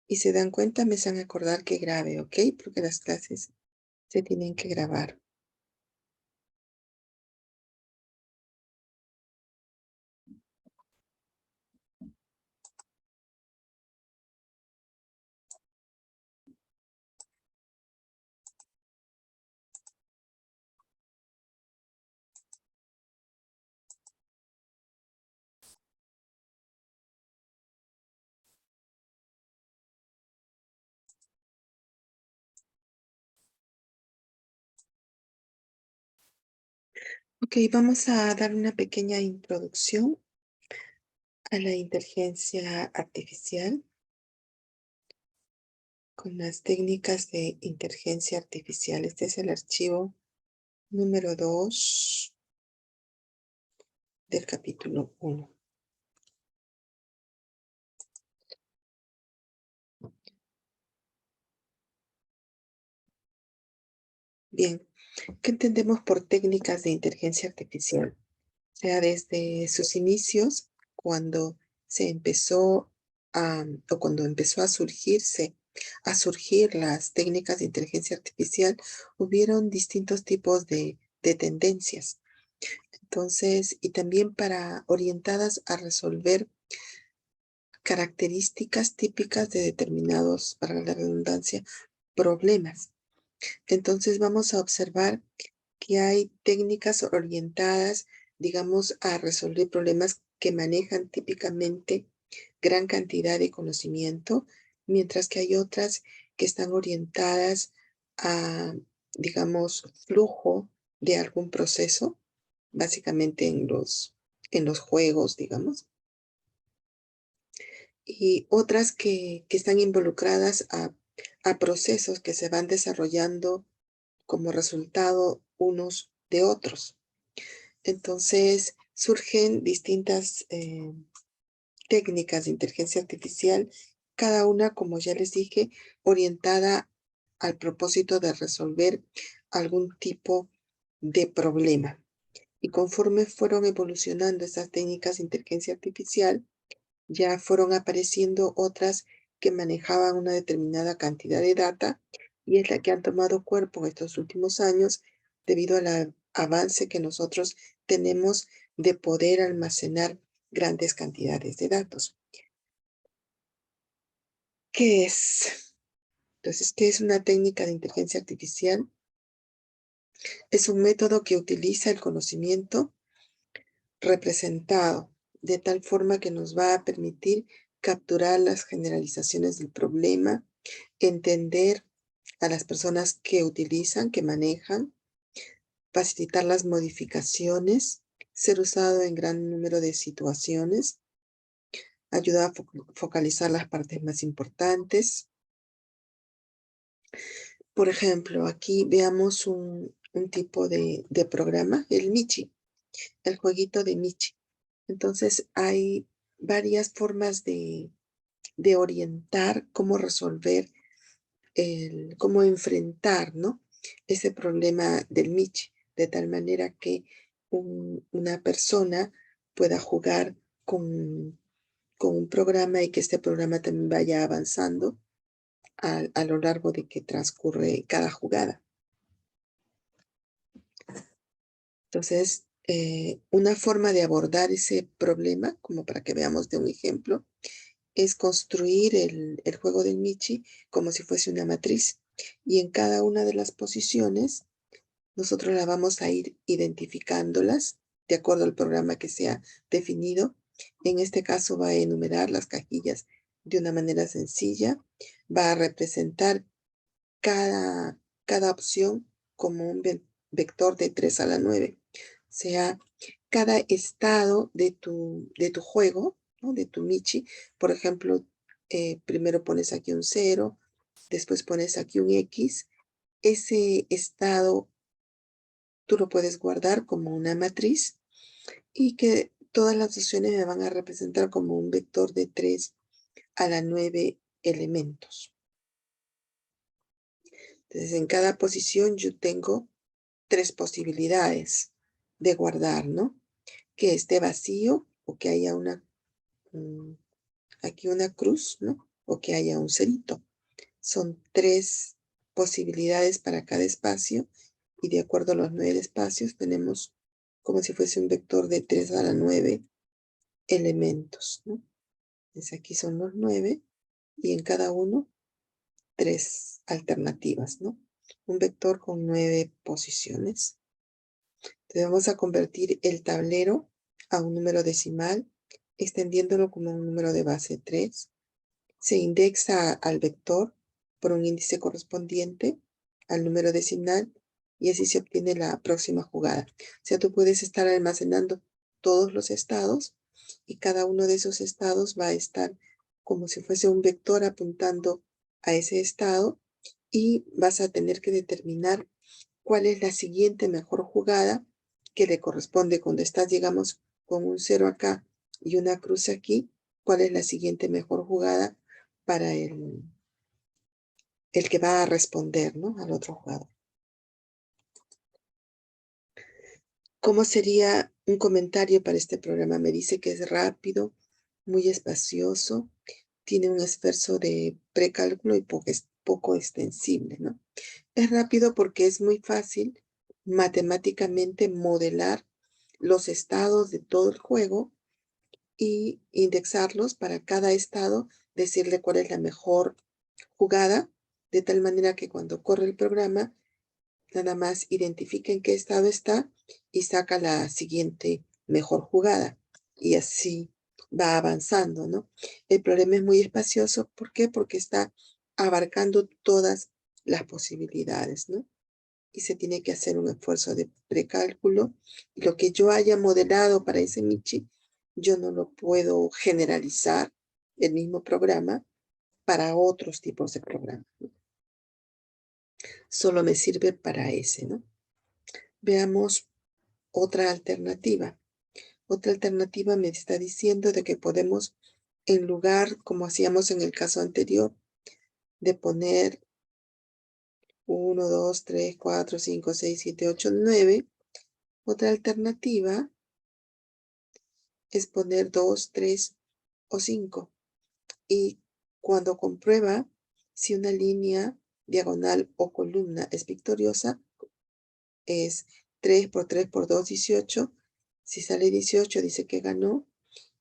y se dan cuenta, me hacen acordar que grabe, ¿ok? Porque las clases se tienen que grabar. Ok, vamos a dar una pequeña introducción a la inteligencia artificial con las técnicas de inteligencia artificial. Este es el archivo número 2 del capítulo 1. Bien, ¿qué entendemos por técnicas de inteligencia artificial? O sea, desde sus inicios, cuando se empezó o cuando empezó a surgir las técnicas de inteligencia artificial, hubieron distintos tipos de tendencias. Entonces, y también orientadas a resolver características típicas de determinados, para la redundancia, problemas. Entonces vamos a observar que hay técnicas orientadas, digamos, a resolver problemas que manejan típicamente gran cantidad de conocimiento, mientras que hay otras que están orientadas a, digamos, flujo de algún proceso, básicamente en los juegos, digamos, y otras que están involucradas a procesos que se van desarrollando como resultado unos de otros. Entonces surgen distintas técnicas de inteligencia artificial, cada una, como ya les dije, orientada al propósito de resolver algún tipo de problema. Y conforme fueron evolucionando esas técnicas de inteligencia artificial, ya fueron apareciendo otras que manejaban una determinada cantidad de data, y es la que han tomado cuerpo en estos últimos años debido al avance que nosotros tenemos de poder almacenar grandes cantidades de datos. ¿Qué es? Entonces, ¿qué es una técnica de inteligencia artificial? Es un método que utiliza el conocimiento representado de tal forma que nos va a permitir capturar las generalizaciones del problema, entender a las personas que utilizan, que manejan, facilitar las modificaciones, ser usado en gran número de situaciones, ayudar a focalizar las partes más importantes. Por ejemplo, aquí veamos un tipo de programa, el Michi, el jueguito de Michi. Entonces hay varias formas de orientar cómo resolver, cómo enfrentar, ¿no?, ese problema del Michi, de tal manera que una persona pueda jugar con un programa y que este programa también vaya avanzando a lo largo de que transcurre cada jugada. Entonces, una forma de abordar ese problema, como para que veamos de un ejemplo, es construir el juego del Michi como si fuese una matriz. Y en cada una de las posiciones, nosotros la vamos a ir identificándolas de acuerdo al programa que se ha definido. En este caso va a enumerar las cajillas de una manera sencilla, va a representar cada opción como un vector de 3 a la 9. O sea, cada estado de tu juego, ¿no?, de tu Michi. Por ejemplo, primero pones aquí un 0, después pones aquí un X. Ese estado tú lo puedes guardar como una matriz y que todas las opciones me van a representar como un vector de 3 a la 9 elementos. Entonces, en cada posición yo tengo 3 posibilidades de guardar, ¿no? Que esté vacío o que haya aquí una cruz, ¿no?, o que haya un cerito. Son 3 posibilidades para cada espacio y de acuerdo a los 9 espacios tenemos como si fuese un vector de 3 a la 9 elementos, ¿no? Entonces aquí son los 9 y en cada uno 3 alternativas, ¿no? Un vector con 9 posiciones. Entonces vamos a convertir el tablero a un número decimal, extendiéndolo como un número de base 3. Se indexa al vector por un índice correspondiente al número decimal y así se obtiene la próxima jugada. O sea, tú puedes estar almacenando todos los estados y cada uno de esos estados va a estar como si fuese un vector apuntando a ese estado y vas a tener que determinar cuál es la siguiente mejor jugada que le corresponde cuando estás, digamos, con un 0 acá y una cruz aquí, cuál es la siguiente mejor jugada para el que va a responder, ¿no? Al otro jugador. ¿Cómo sería un comentario para este programa? Me dice que es rápido, muy espacioso, tiene un esfuerzo de precálculo y poco extensible, ¿no? Es rápido porque es muy fácil matemáticamente modelar los estados de todo el juego y indexarlos para cada estado, decirle cuál es la mejor jugada, de tal manera que cuando corre el programa, nada más identifica en qué estado está y saca la siguiente mejor jugada. Y así va avanzando, ¿no? El problema es muy espacioso. ¿Por qué? Porque está abarcando todas las posibilidades, ¿no? Y se tiene que hacer un esfuerzo de precálculo. Y lo que yo haya modelado para ese Michi, yo no lo puedo generalizar el mismo programa para otros tipos de programas, ¿no? Solo me sirve para ese, ¿no? Veamos otra alternativa. Otra alternativa me está diciendo de que podemos, en lugar, como hacíamos en el caso anterior, de poner 1, 2, 3, 4, 5, 6, 7, 8, 9, otra alternativa es poner 2, 3 o 5. Y cuando comprueba si una línea, diagonal o columna es victoriosa, es 3 por 3 por 2, 18. Si sale 18, dice que ganó.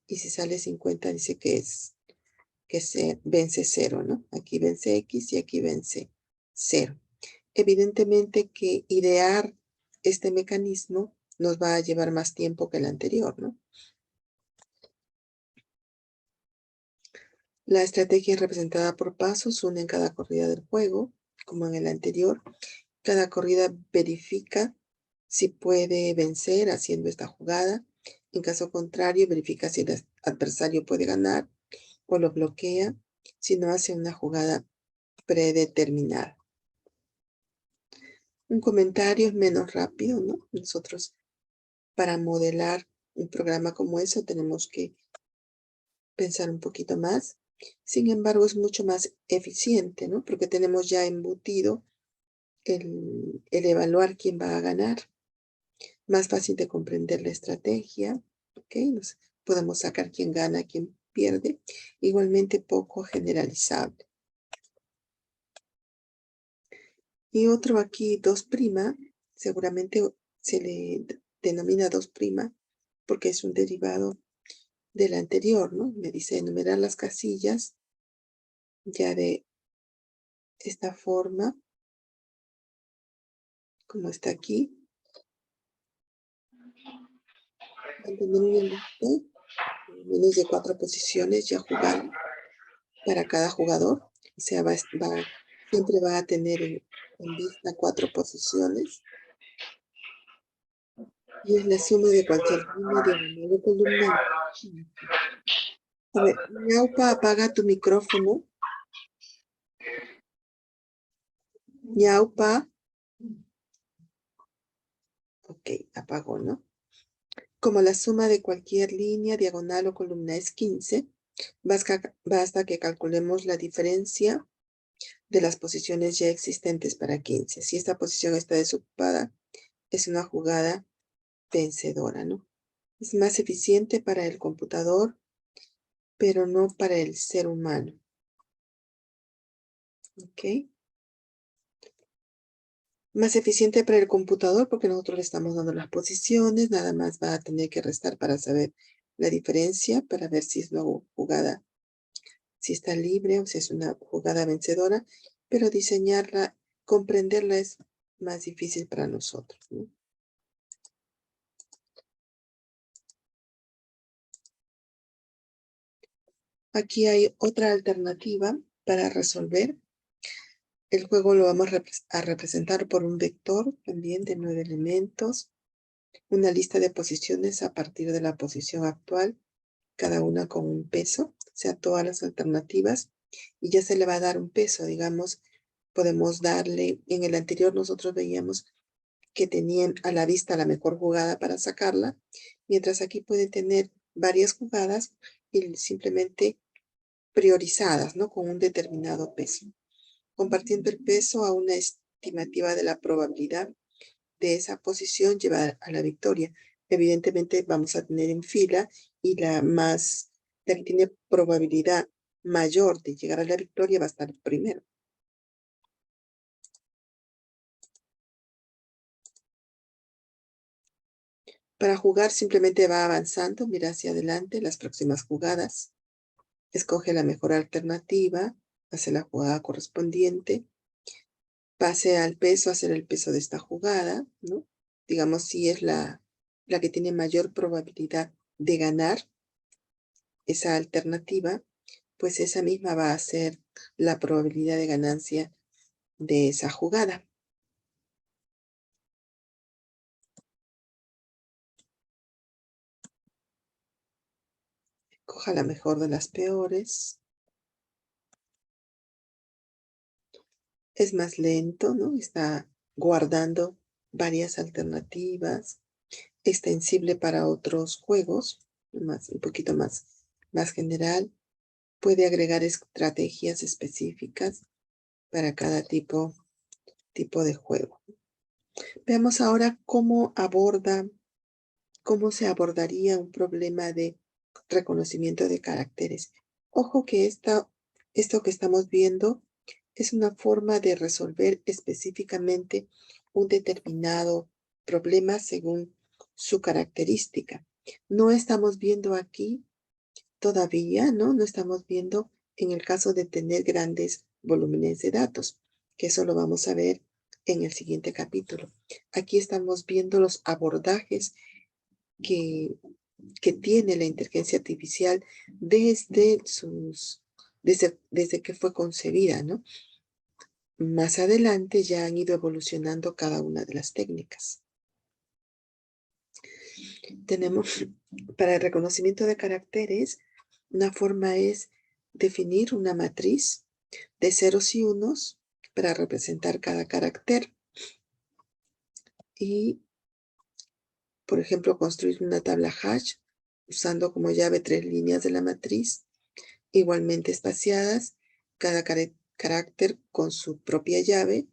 Y si sale 50, dice que se vence 0, ¿no? Aquí vence X y aquí vence 0. Evidentemente que idear este mecanismo nos va a llevar más tiempo que el anterior, ¿no? La estrategia es representada por pasos, una en cada corrida del juego, como en el anterior. Cada corrida verifica si puede vencer haciendo esta jugada. En caso contrario, verifica si el adversario puede ganar o lo bloquea si no hace una jugada predeterminada. Un comentario es menos rápido, ¿no? Nosotros, para modelar un programa como eso, tenemos que pensar un poquito más. Sin embargo, es mucho más eficiente, ¿no? Porque tenemos ya embutido el evaluar quién va a ganar. Más fácil de comprender la estrategia, ¿ok? Podemos sacar quién gana, quién pierde. Igualmente poco generalizable. Y otro aquí, 2', seguramente se le denomina 2' porque es un derivado del anterior, ¿no? Me dice enumerar las casillas ya de esta forma, como está aquí. Mantener una lista, menos de 4 posiciones ya jugadas para cada jugador. O sea, siempre va a tener en vista 4 posiciones. Y es la suma de cualquier línea diagonal o columna. A ver, Ñaupa, apaga tu micrófono. Ñaupa. Ok, apagó, ¿no? Como la suma de cualquier línea, diagonal o columna es 15, basta que calculemos la diferencia de las posiciones ya existentes para 15. Si esta posición está desocupada, es una jugada vencedora, ¿no? Es más eficiente para el computador, pero no para el ser humano. ¿Ok? Más eficiente para el computador porque nosotros le estamos dando las posiciones, nada más va a tener que restar para saber la diferencia, para ver si es una jugada, si está libre o si es una jugada vencedora, pero diseñarla, comprenderla es más difícil para nosotros, ¿no? Aquí hay otra alternativa para resolver. El juego lo vamos a representar por un vector también de 9 elementos, una lista de posiciones a partir de la posición actual, cada una con un peso, o sea, todas las alternativas, y ya se le va a dar un peso, digamos, podemos darle, en el anterior nosotros veíamos que tenían a la vista la mejor jugada para sacarla, mientras aquí puede tener varias jugadas y simplemente priorizadas, ¿no? Con un determinado peso. Compartiendo el peso a una estimativa de la probabilidad de esa posición llevar a la victoria. Evidentemente vamos a tener en fila y la que tiene probabilidad mayor de llegar a la victoria va a estar primero. Para jugar simplemente va avanzando, mira hacia adelante las próximas jugadas, escoge la mejor alternativa, hace la jugada correspondiente, pase al peso, hacer el peso de esta jugada, ¿no? Digamos, si es la que tiene mayor probabilidad de ganar esa alternativa, pues esa misma va a ser la probabilidad de ganancia de esa jugada. Coja la mejor de las peores. Es más lento, ¿no? Está guardando varias alternativas, extensible para otros juegos, un poquito más general. Puede agregar estrategias específicas para cada tipo de juego. Veamos ahora cómo se abordaría un problema de reconocimiento de caracteres. Ojo que esto que estamos viendo es una forma de resolver específicamente un determinado problema según su característica. No estamos viendo aquí todavía, ¿no? No estamos viendo en el caso de tener grandes volúmenes de datos, que eso lo vamos a ver en el siguiente capítulo. Aquí estamos viendo los abordajes que, que tiene la inteligencia artificial desde que fue concebida, ¿no? Más adelante ya han ido evolucionando cada una de las técnicas. Tenemos para el reconocimiento de caracteres, una forma es definir una matriz de ceros y unos para representar cada carácter y, por ejemplo, construir una tabla hash usando como llave 3 líneas de la matriz igualmente espaciadas, cada carácter con su propia llave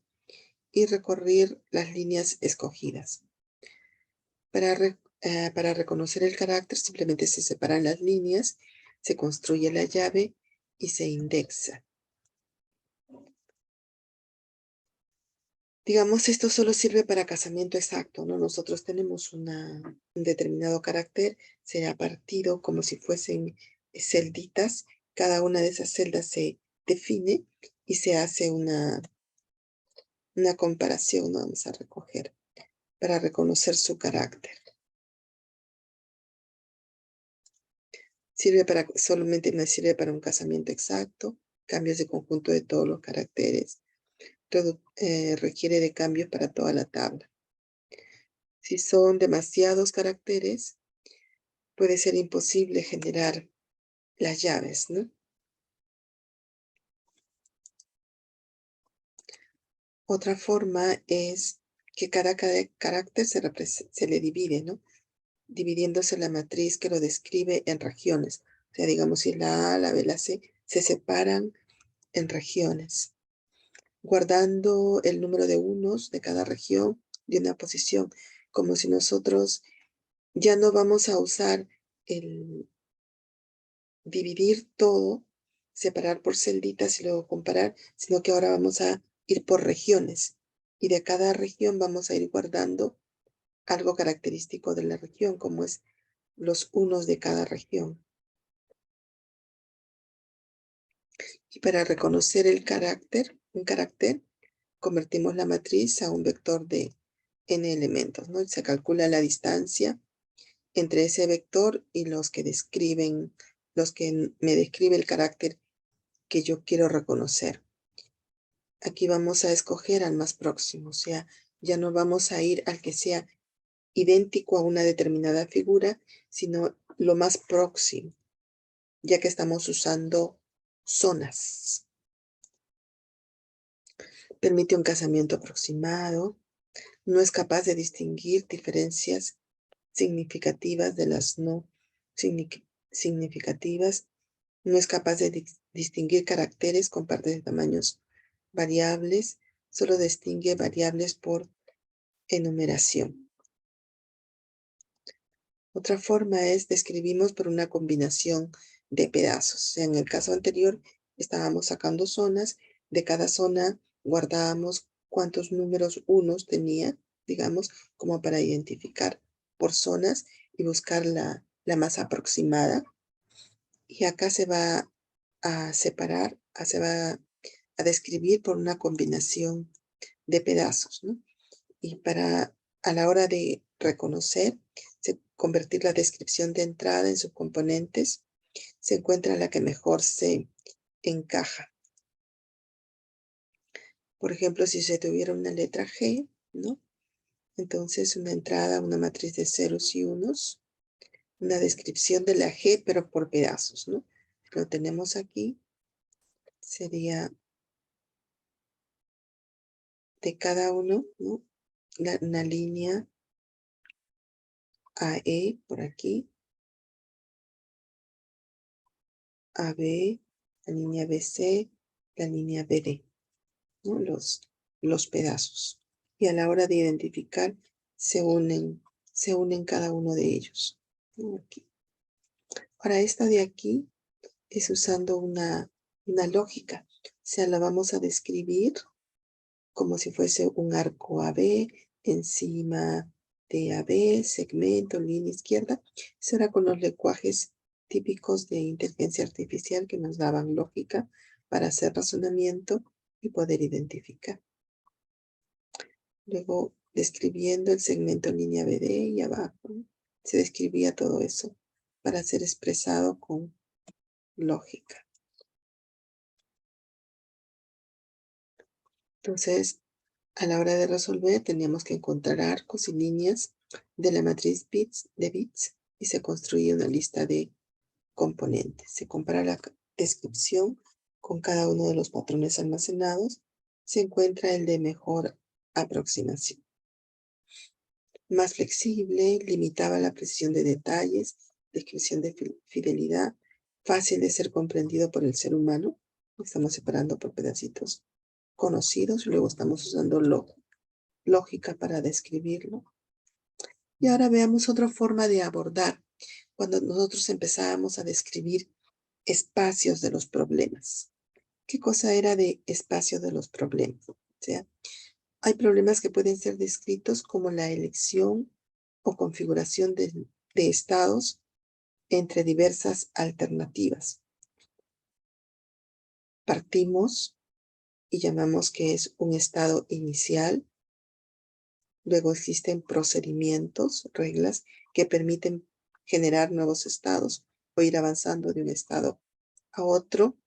y recorrer las líneas escogidas. Para reconocer el carácter simplemente se separan las líneas, se construye la llave y se indexa. Digamos, esto solo sirve para casamiento exacto, ¿no? Nosotros tenemos un determinado carácter, será partido como si fuesen celditas. Cada una de esas celdas se define y se hace una comparación, ¿no? Vamos a recoger para reconocer su carácter. Solamente me sirve para un casamiento exacto, cambios de conjunto de todos los caracteres. Todo requiere de cambios para toda la tabla. Si son demasiados caracteres, puede ser imposible generar las llaves, ¿no? Otra forma es que cada carácter se le divide, ¿no? Dividiéndose la matriz que lo describe en regiones. O sea, digamos, si la A, la B, la C se separan en regiones, guardando el número de unos de cada región de una posición, como si nosotros ya no vamos a usar el dividir todo separar por celditas y luego comparar, sino que ahora vamos a ir por regiones. Y de cada región vamos a ir guardando algo característico de la región, como es los unos de cada región. Y para reconocer un carácter, convertimos la matriz a un vector de n elementos, ¿no? Se calcula la distancia entre ese vector y los que me describe el carácter que yo quiero reconocer. Aquí vamos a escoger al más próximo, o sea, ya no vamos a ir al que sea idéntico a una determinada figura, sino lo más próximo, ya que estamos usando zonas. Permite un casamiento aproximado, no es capaz de distinguir diferencias significativas de las no significativas, no es capaz de distinguir caracteres con partes de tamaños variables, solo distingue variables por enumeración. Otra forma es describimos por una combinación de pedazos. O sea, en el caso anterior estábamos sacando zonas, de cada zona guardábamos cuántos números unos tenía, digamos, como para identificar por zonas y buscar la más aproximada. Y acá se va a separar, se va a describir por una combinación de pedazos, ¿no? Y a la hora de reconocer, convertir la descripción de entrada en subcomponentes, se encuentra la que mejor se encaja. Por ejemplo, si se tuviera una letra G, ¿no? Entonces una entrada, una matriz de ceros y unos, una descripción de la G, pero por pedazos, ¿no? Lo tenemos aquí, sería de cada uno, ¿no? Una línea AE por aquí, AB, la línea BC, la línea BD, ¿no? Los pedazos. Y a la hora de identificar, se unen cada uno de ellos, ¿no? Aquí. Ahora, esta de aquí es usando una lógica. O sea, la vamos a describir como si fuese un arco AB, encima de AB, segmento, línea izquierda. Eso era con los lenguajes típicos de inteligencia artificial que nos daban lógica para hacer razonamiento y poder identificar. Luego, describiendo el segmento línea BD y abajo, ¿no? Se describía todo eso para ser expresado con lógica. Entonces, a la hora de resolver, teníamos que encontrar arcos y líneas de la matriz de bits y se construye una lista de componentes. Se compara la descripción con cada uno de los patrones almacenados. Se encuentra el de mejor aproximación. Más flexible, limitaba la precisión de detalles, descripción de fidelidad, fácil de ser comprendido por el ser humano. Estamos separando por pedacitos conocidos y luego estamos usando lógica para describirlo. Y ahora veamos otra forma de abordar cuando nosotros empezábamos a describir espacios de los problemas. ¿Qué cosa era de espacio de los problemas? O sea, hay problemas que pueden ser descritos como la elección o configuración de estados entre diversas alternativas. Partimos y llamamos que es un estado inicial. Luego existen procedimientos, reglas que permiten generar nuevos estados o ir avanzando de un estado a otro.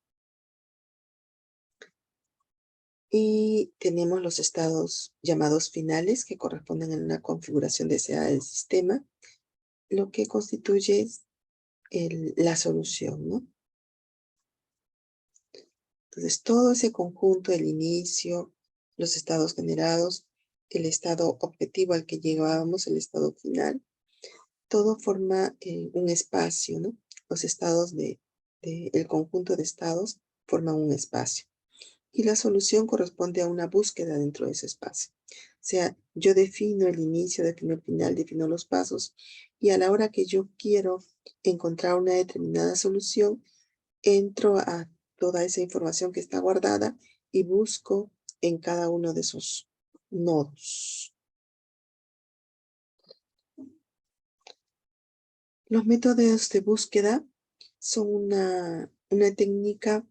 Y tenemos los estados llamados finales que corresponden a una configuración deseada del sistema, lo que constituye la solución, ¿no? Entonces, todo ese conjunto, el inicio, los estados generados, el estado objetivo al que llegábamos, el estado final, todo forma un espacio, ¿no? Los estados el conjunto de estados forman un espacio. Y la solución corresponde a una búsqueda dentro de ese espacio. O sea, yo defino el inicio, defino el final, defino los pasos, y a la hora que yo quiero encontrar una determinada solución, entro a toda esa información que está guardada y busco en cada uno de esos nodos. Los métodos de búsqueda son una técnica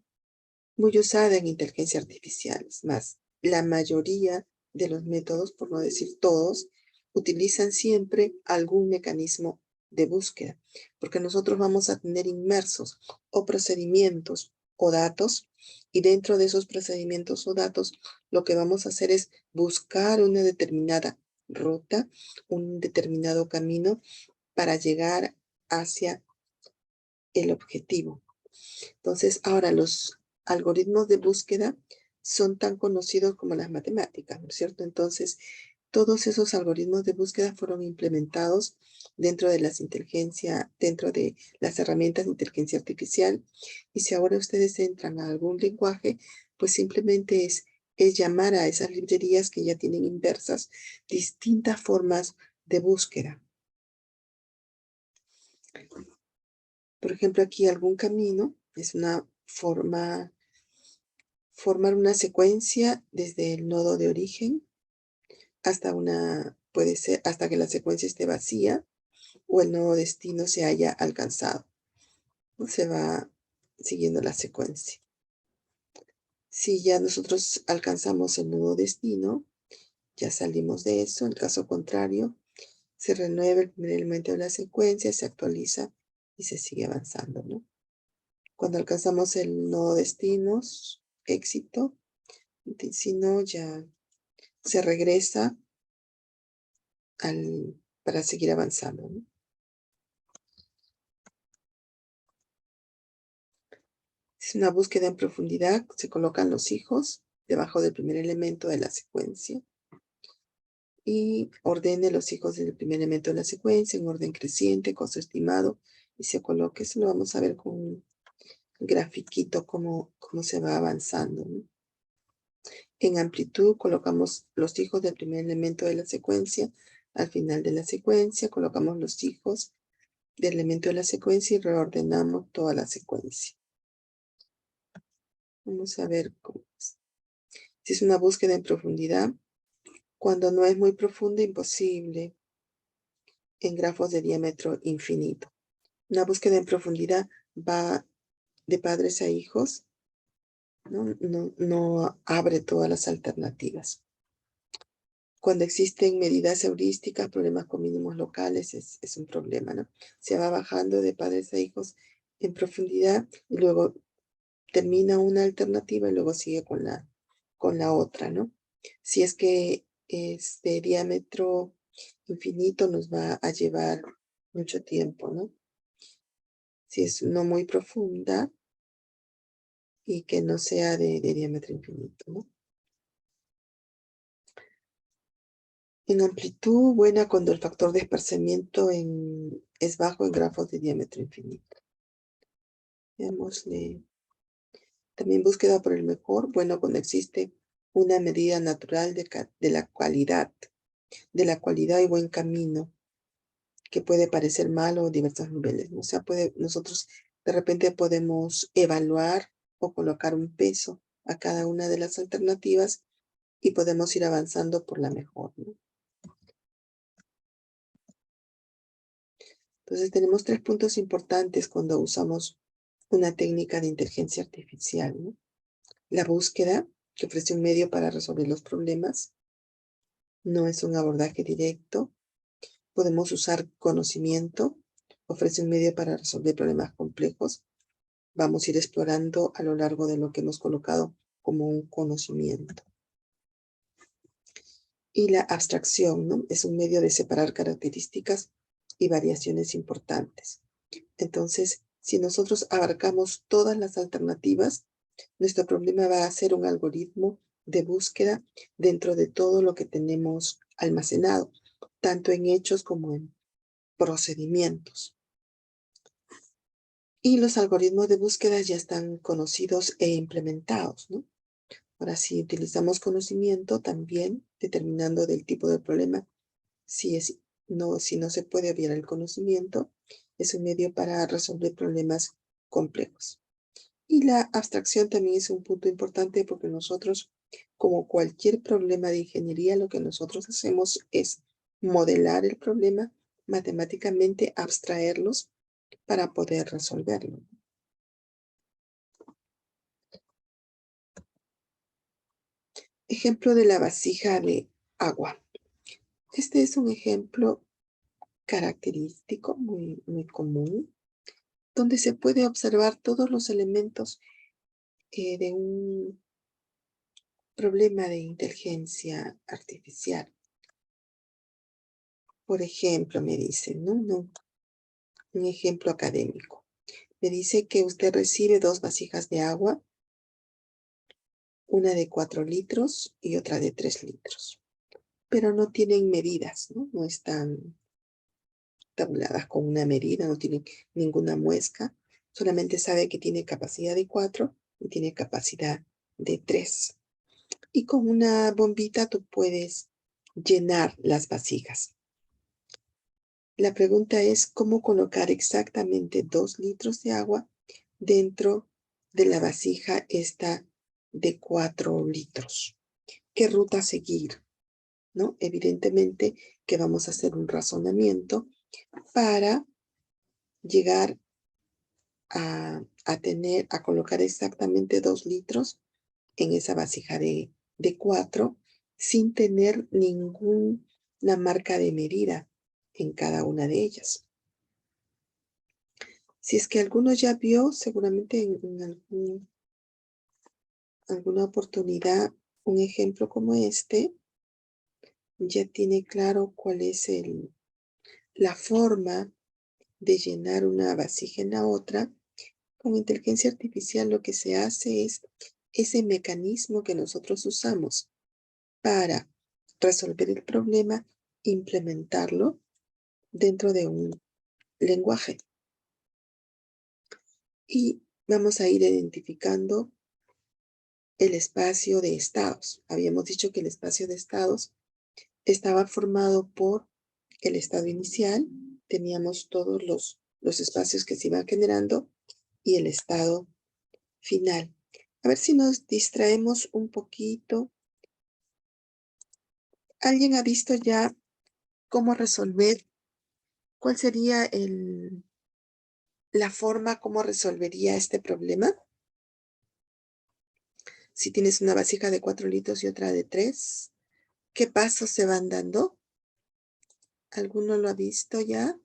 muy usada en inteligencia artificial. Es más, la mayoría de los métodos, por no decir todos, utilizan siempre algún mecanismo de búsqueda, porque nosotros vamos a tener inmersos o procedimientos o datos, y dentro de esos procedimientos o datos, lo que vamos a hacer es buscar una determinada ruta, un determinado camino para llegar hacia el objetivo. Entonces, ahora los algoritmos de búsqueda son tan conocidos como las matemáticas, ¿no es cierto? Entonces, todos esos algoritmos de búsqueda fueron implementados dentro de dentro de las herramientas de inteligencia artificial. Y si ahora ustedes entran a algún lenguaje, pues simplemente es llamar a esas librerías que ya tienen inversas distintas formas de búsqueda. Por ejemplo, aquí algún camino es una formar una secuencia desde el nodo de origen hasta puede ser hasta que la secuencia esté vacía o el nodo destino se haya alcanzado. Se va siguiendo la secuencia. Si ya nosotros alcanzamos el nodo destino, ya salimos de eso. En caso contrario, se renueva el primer elemento de la secuencia, se actualiza y se sigue avanzando, ¿no? Cuando alcanzamos el nodo destino, éxito, si no, ya se regresa para seguir avanzando, ¿no? Es una búsqueda en profundidad, se colocan los hijos debajo del primer elemento de la secuencia y ordene los hijos del primer elemento de la secuencia en orden creciente, costo estimado, y se coloca. Eso lo vamos a ver con un grafiquito, cómo se va avanzando, ¿no? En amplitud colocamos los hijos del primer elemento de la secuencia. Al final de la secuencia colocamos los hijos del elemento de la secuencia y reordenamos toda la secuencia. Vamos a ver cómo es. Si es una búsqueda en profundidad, cuando no es muy profunda, imposible en grafos de diámetro infinito. Una búsqueda en profundidad va de padres a hijos, no abre todas las alternativas. Cuando existen medidas heurísticas, problemas con mínimos locales, es un problema, ¿no? Se va bajando de padres a hijos en profundidad y luego termina una alternativa y luego sigue con la otra, ¿no? Si es que es de diámetro infinito, nos va a llevar mucho tiempo, ¿no? Si es no muy profunda y que no sea de diámetro infinito, ¿no? En amplitud buena cuando el factor de esparcimiento es bajo en grafos de diámetro infinito. Veámosle. También búsqueda por el mejor, bueno, cuando existe una medida natural de la cualidad y buen camino, que puede parecer malo a diversos niveles, ¿no? O sea, nosotros de repente podemos evaluar o colocar un peso a cada una de las alternativas y podemos ir avanzando por la mejor, ¿no? Entonces tenemos 3 puntos importantes cuando usamos una técnica de inteligencia artificial, ¿no? La búsqueda, que ofrece un medio para resolver los problemas, no es un abordaje directo. Podemos usar conocimiento, ofrece un medio para resolver problemas complejos. Vamos a ir explorando a lo largo de lo que hemos colocado como un conocimiento. Y la abstracción, ¿no? Es un medio de separar características y variaciones importantes. Entonces, si nosotros abarcamos todas las alternativas, nuestro problema va a ser un algoritmo de búsqueda dentro de todo lo que tenemos almacenado, tanto en hechos como en procedimientos. Y los algoritmos de búsqueda ya están conocidos e implementados, ¿no? Ahora, si utilizamos conocimiento, también determinando del tipo de problema, si no se puede obviar el conocimiento, es un medio para resolver problemas complejos. Y la abstracción también es un punto importante porque nosotros, como cualquier problema de ingeniería, lo que nosotros hacemos es modelar el problema matemáticamente, abstraerlos para poder resolverlo. Ejemplo de la vasija de agua. Este es un ejemplo característico, muy común, donde se puede observar todos los elementos de un problema de inteligencia artificial. Por ejemplo, me dice, un ejemplo académico. Me dice que usted recibe 2 vasijas de agua, una de 4 litros y otra de 3 litros, pero no tienen medidas, no están tabuladas con una medida, no tienen ninguna muesca, solamente sabe que tiene capacidad de 4 y tiene capacidad de 3. Y con una bombita tú puedes llenar las vasijas. La pregunta es cómo colocar exactamente 2 litros de agua dentro de la vasija esta de 4 litros. ¿Qué ruta seguir? ¿No? Evidentemente que vamos a hacer un razonamiento para llegar a colocar exactamente 2 litros en esa vasija de 4 sin tener ninguna marca de medida en cada una de ellas. Si es que alguno ya vio, seguramente en alguna oportunidad, un ejemplo como este, ya tiene claro cuál es la forma de llenar una vasija en la otra. Con inteligencia artificial lo que se hace es ese mecanismo que nosotros usamos para resolver el problema, implementarlo dentro de un lenguaje. Y vamos a ir identificando el espacio de estados. Habíamos dicho que el espacio de estados estaba formado por el estado inicial, teníamos todos los espacios que se iban generando y el estado final. A ver si nos distraemos un poquito. ¿Alguien ha visto ya cómo resolver? ¿Cuál sería la forma como resolvería este problema? Si tienes una vasija de 4 litros y otra de 3, ¿qué pasos se van dando? ¿Alguno lo ha visto ya?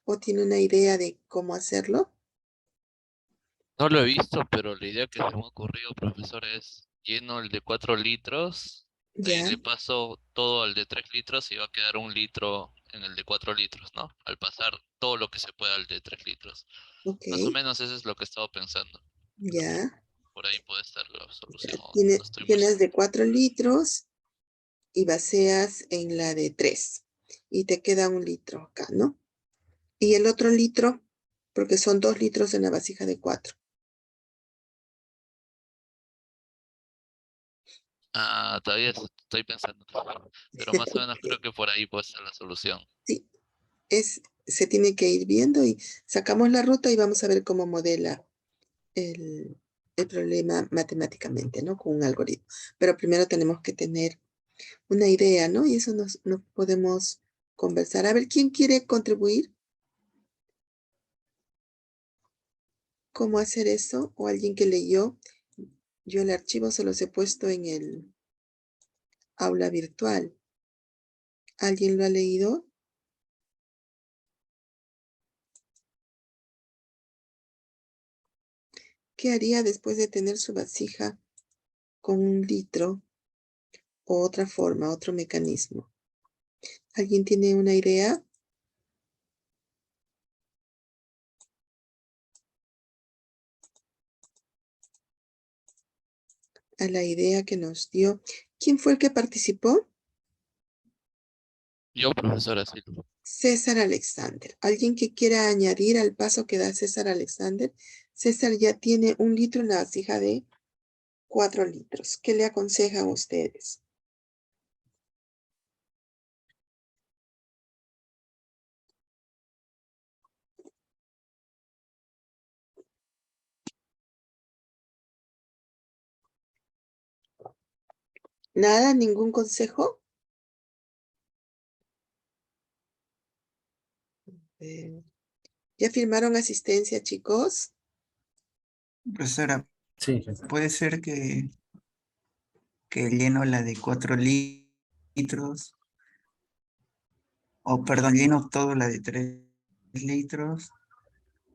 ¿O tiene una idea de cómo hacerlo? No lo he visto, pero la idea que se me ha ocurrido, profesor, es lleno el de 4 litros, de ahí Ya, le paso todo al de 3 litros y va a quedar un litro en el de 4 litros, ¿no? Al pasar todo lo que se pueda al de 3 litros. ok, Más o menos eso es lo que he estado pensando. Creo que ya. por ahí puede estar la solución, Ya. o no Tiene, estoy muy llenas seguro. de 4 litros y vacías en la de 3. Y te queda un litro acá, ¿no? Y el otro litro, porque son 2 litros en la vasija de 4. Ah, todavía estoy pensando, pero más o menos creo Ok. que por ahí puede estar la solución. Sí, se tiene que ir viendo y sacamos la ruta y vamos a ver cómo modela el, el problema matemáticamente, ¿no? Con un algoritmo. Pero primero tenemos que tener una idea, ¿no? Y eso nos podemos conversar. A ver, ¿quién quiere contribuir? ¿Cómo hacer eso? ¿O alguien que leyó? Yo el archivo se los he puesto en el aula virtual. ¿Alguien lo ha leído? ¿Qué haría después de tener su vasija con un litro o otra forma, otro mecanismo? ¿Alguien tiene una idea? A la idea que nos dio. ¿Quién fue el que participó? Yo, profesora, sí. César Alexander. ¿Alguien que quiera añadir al paso que da César Alexander? César ya tiene un litro en la vasija de 4 litros. ¿Qué le aconsejan ustedes? ¿Nada? ¿Ningún consejo? Eh, ¿Ya firmaron asistencia, chicos? Profesora, Sí, jefe. puede ser que lleno la de 4 litros, o perdón, lleno todo la de 3 litros,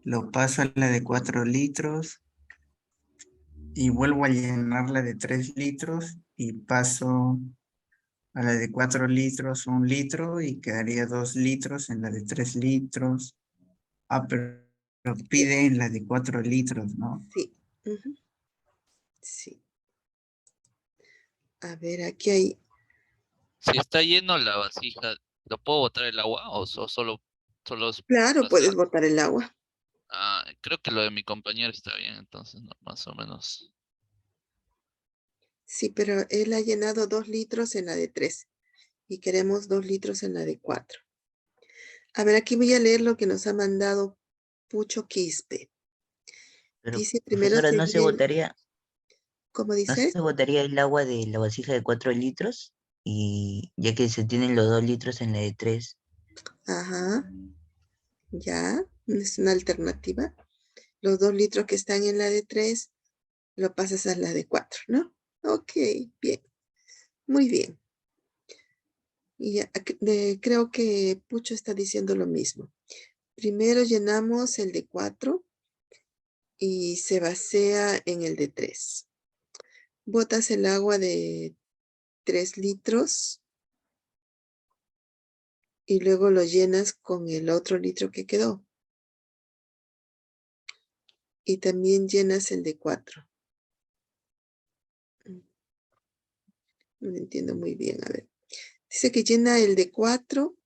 lo paso a la de 4 litros y vuelvo a llenar la de 3 litros y paso a la de 4 litros 1 litro y quedaría 2 litros en la de 3 litros. Ah, pero Sí, pide en la de 4 litros, ¿no? sí. Ujú, sí. A ver, aquí hay... Si está lleno la vasija, ¿lo puedo botar el agua o solo es Claro, pasar? puedes botar el agua. Ah, creo que lo de mi compañero está bien, entonces, no, más o menos. Sí, pero él ha llenado 2 litros en la de 3 y queremos 2 litros en la de 4. A ver, aquí voy a leer lo que nos ha mandado Pucho Quispe. Pero, Dice primero profesora, se llena, ¿cómo ¿no dices? se botaría el agua de la vasija de 4 litros? Y ya que se tienen los 2 litros en la de 3. Ajá, ya, es una alternativa. Los 2 litros que están en la de 3 lo pasas a la de 4, ¿no? Ok, bien, muy bien. Y ya, creo que Pucho está diciendo lo mismo. Primero llenamos el de 4 y se vacía en el de 3. Botas el agua de 3 litros y luego lo llenas con el otro litro que quedó. Y también llenas el de 4. No lo entiendo muy bien, a ver. Dice que llena el de 4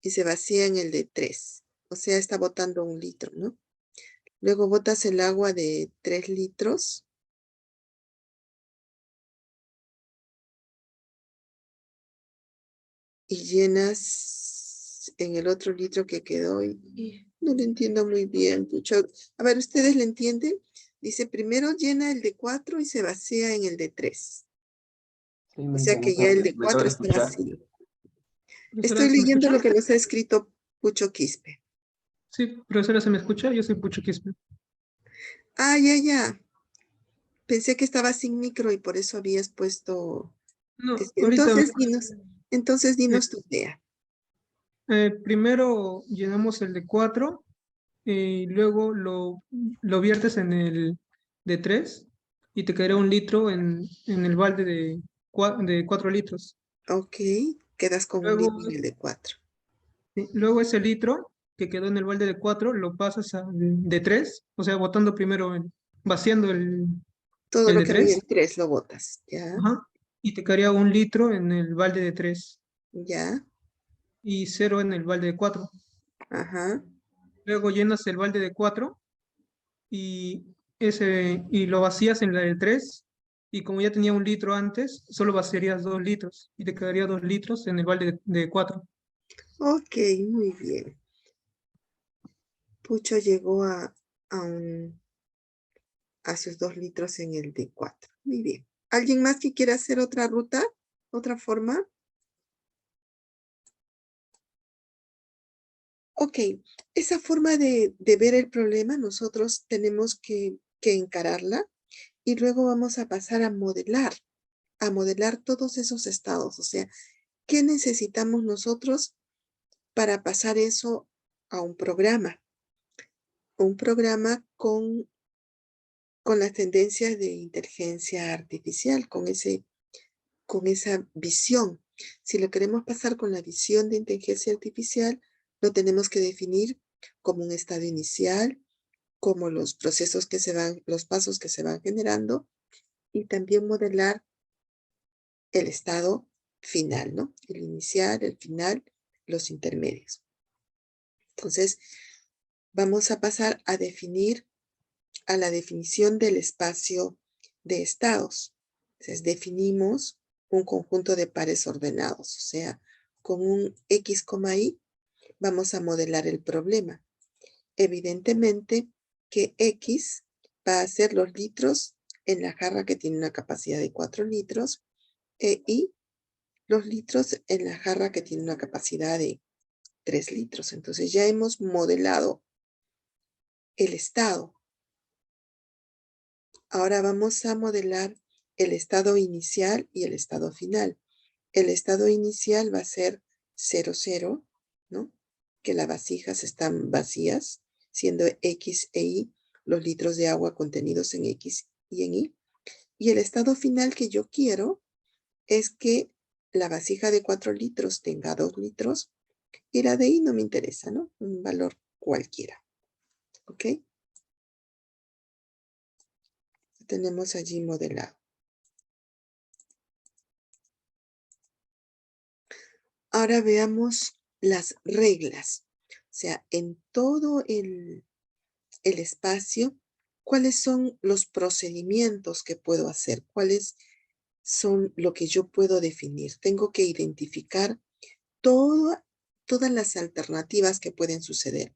y se vacía en el de 3. O sea, está botando 1 litro, ¿no? Luego botas el agua de 3 litros y llenas en el otro litro que quedó. Y no lo entiendo muy bien, Pucho. A ver, ¿ustedes le entienden? Dice, primero llena el de 4 y se vacía en el de 3. Sí, O me sea que ya el interesa. de ¿Me 4 logra está escuchar? vacío. Profesora, Estoy ¿se me leyendo escucha? lo que nos ha escrito Pucho Quispe. Sí, profesora, ¿se me escucha? Yo soy Pucho Quispe. Ah, ya, ya. Pensé que estaba sin micro y por eso habías puesto... No, este. ahorita Entonces eh, dinos tu idea. primero llenamos el de 4 y luego lo viertes en el de 3 y te quedará 1 litro en el balde de 4 litros. Ok, quedas con 1 litro en Luego, el de 4. luego ese litro que quedó en el balde de 4 lo pasas al de 3, o sea, botando primero, vaciando Todo el lo de que hay 3, en 3 lo botas. Ya, ajá, y te quedaría 1 litro en el balde de 3 ya, y 0 en el balde de 4. ajá. Luego llenas el balde de 4 y, y lo vacías en la del 3 y como ya tenía 1 litro antes, solo vaciarías 2 litros y te quedaría 2 litros en el balde de 4. Ok, muy bien. Pucho llegó a sus 2 litros en el de 4. Muy bien. ¿Alguien más que quiera hacer otra ruta? ¿Otra forma? Ok, esa forma de ver el problema nosotros tenemos que encararla y luego vamos a pasar a modelar todos esos estados. O sea, ¿qué necesitamos nosotros para pasar eso a un programa? Un programa con las tendencias de inteligencia artificial, con esa visión. Si lo queremos pasar con la visión de inteligencia artificial, lo tenemos que definir como un estado inicial, como los procesos que se van, los pasos que se van generando y también modelar el estado final, ¿no? El inicial, el final, los intermedios. Entonces, vamos a pasar a definir a la definición del espacio de estados. Entonces, definimos un conjunto de pares ordenados, o sea, con un X, Y vamos a modelar el problema. Evidentemente que X va a ser los litros en la jarra que tiene una capacidad de 4 litros y los litros en la jarra que tiene una capacidad de 3 litros. Entonces ya hemos modelado el estado. Ahora vamos a modelar el estado inicial y el estado final. El estado inicial va a ser 0, 0, ¿no? Que las vasijas están vacías, siendo X e Y los litros de agua contenidos en X y en Y. Y el estado final que yo quiero es que la vasija de 4 litros tenga 2 litros y la de Y no me interesa, ¿no? Un valor cualquiera. ¿Ok? Tenemos allí modelado. Ahora veamos las reglas. O sea, en todo el espacio, ¿cuáles son los procedimientos que puedo hacer? ¿Cuáles son lo que yo puedo definir? Tengo que identificar todas las alternativas que pueden suceder.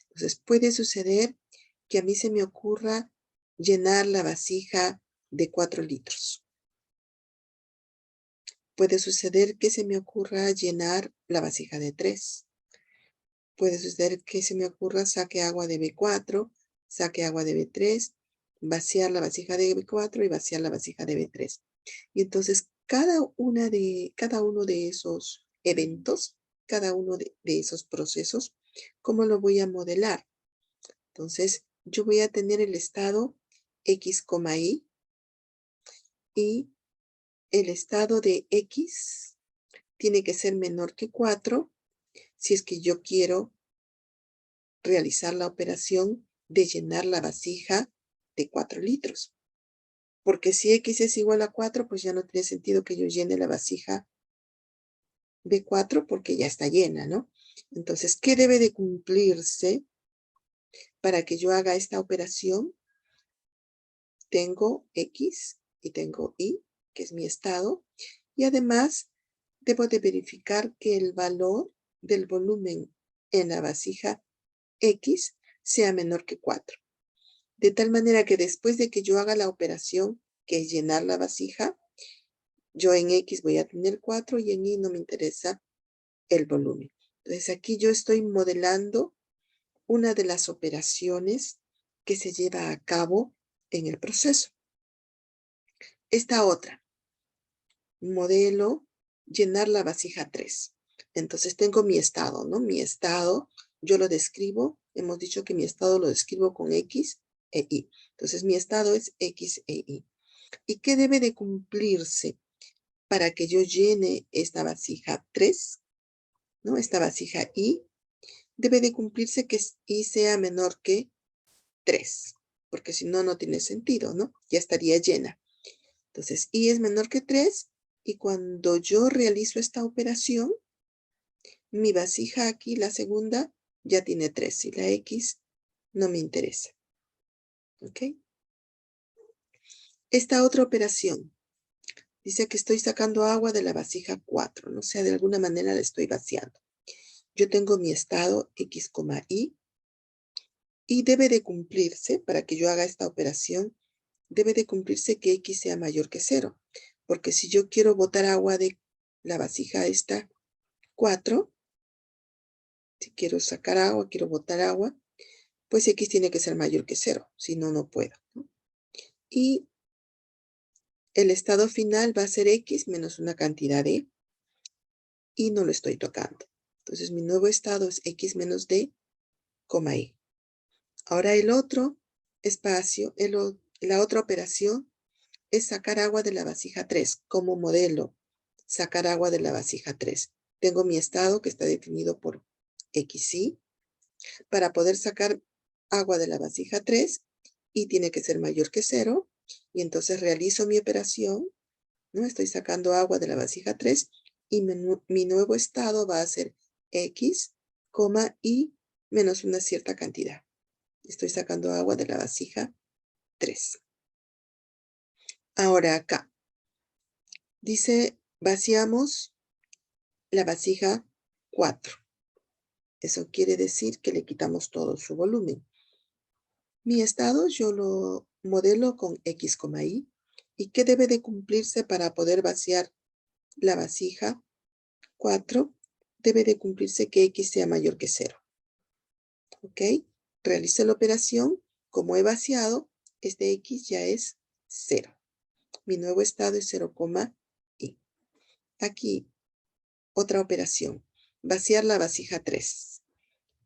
Entonces, puede suceder que a mí se me ocurra llenar la vasija de 4 litros. Puede suceder que se me ocurra llenar la vasija de 3. Puede suceder que se me ocurra saque agua de B4, saque agua de B3, vaciar la vasija de B4 y vaciar la vasija de B3. Y entonces cada uno de esos eventos, cada uno de esos procesos, ¿cómo lo voy a modelar? Entonces yo voy a tener el estado X, Y y el estado de X tiene que ser menor que 4 si es que yo quiero realizar la operación de llenar la vasija de 4 litros. Porque si X es igual a 4, pues ya no tiene sentido que yo llene la vasija de 4 porque ya está llena, ¿no? Entonces, ¿qué debe de cumplirse para que yo haga esta operación? Tengo X y tengo Y, que es mi estado, y además debo de verificar que el valor del volumen en la vasija X sea menor que 4. De tal manera que después de que yo haga la operación, que es llenar la vasija, yo en X voy a tener 4 y en Y no me interesa el volumen. Entonces aquí yo estoy modelando una de las operaciones que se lleva a cabo en el proceso. Esta otra, modelo llenar la vasija 3. Entonces tengo mi estado, ¿no? Mi estado, yo lo describo, hemos dicho que mi estado lo describo con X e Y. Entonces mi estado es X e Y. ¿Y qué debe de cumplirse para que yo llene esta vasija 3? ¿No? Esta vasija Y debe de cumplirse que Y sea menor que 3, porque si no, no tiene sentido, ¿no? Ya estaría llena. Entonces, Y es menor que 3 y cuando yo realizo esta operación, mi vasija aquí, la segunda, ya tiene 3 y la X no me interesa. ¿Ok? Esta otra operación dice que estoy sacando agua de la vasija 4, ¿no? O sea, de alguna manera la estoy vaciando. Yo tengo mi estado X, Y debe de cumplirse, para que yo haga esta operación, debe de cumplirse que X sea mayor que 0. Porque si yo quiero botar agua de la vasija esta 4, si quiero sacar agua, quiero botar agua, pues X tiene que ser mayor que 0, si no, no puedo, ¿no? Y el estado final va a ser X menos una cantidad de y no lo estoy tocando. Entonces mi nuevo estado es X menos D, Y. Ahora el otro espacio, la otra operación es sacar agua de la vasija 3 como modelo. Sacar agua de la vasija 3. Tengo mi estado que está definido por XY. Para poder sacar agua de la vasija 3, Y tiene que ser mayor que 0. Y entonces realizo mi operación, ¿no? Estoy sacando agua de la vasija 3 y mi nuevo estado va a ser X, Y menos una cierta cantidad. Estoy sacando agua de la vasija 3. Ahora acá. Dice, vaciamos la vasija 4. Eso quiere decir que le quitamos todo su volumen. Mi estado yo lo modelo con X, Y. ¿Y qué debe de cumplirse para poder vaciar la vasija? 4. Debe de cumplirse que X sea mayor que 0. ¿Ok? Realizo la operación. Como he vaciado, este X ya es 0. Mi nuevo estado es 0, y. Aquí, otra operación. Vaciar la vasija 3.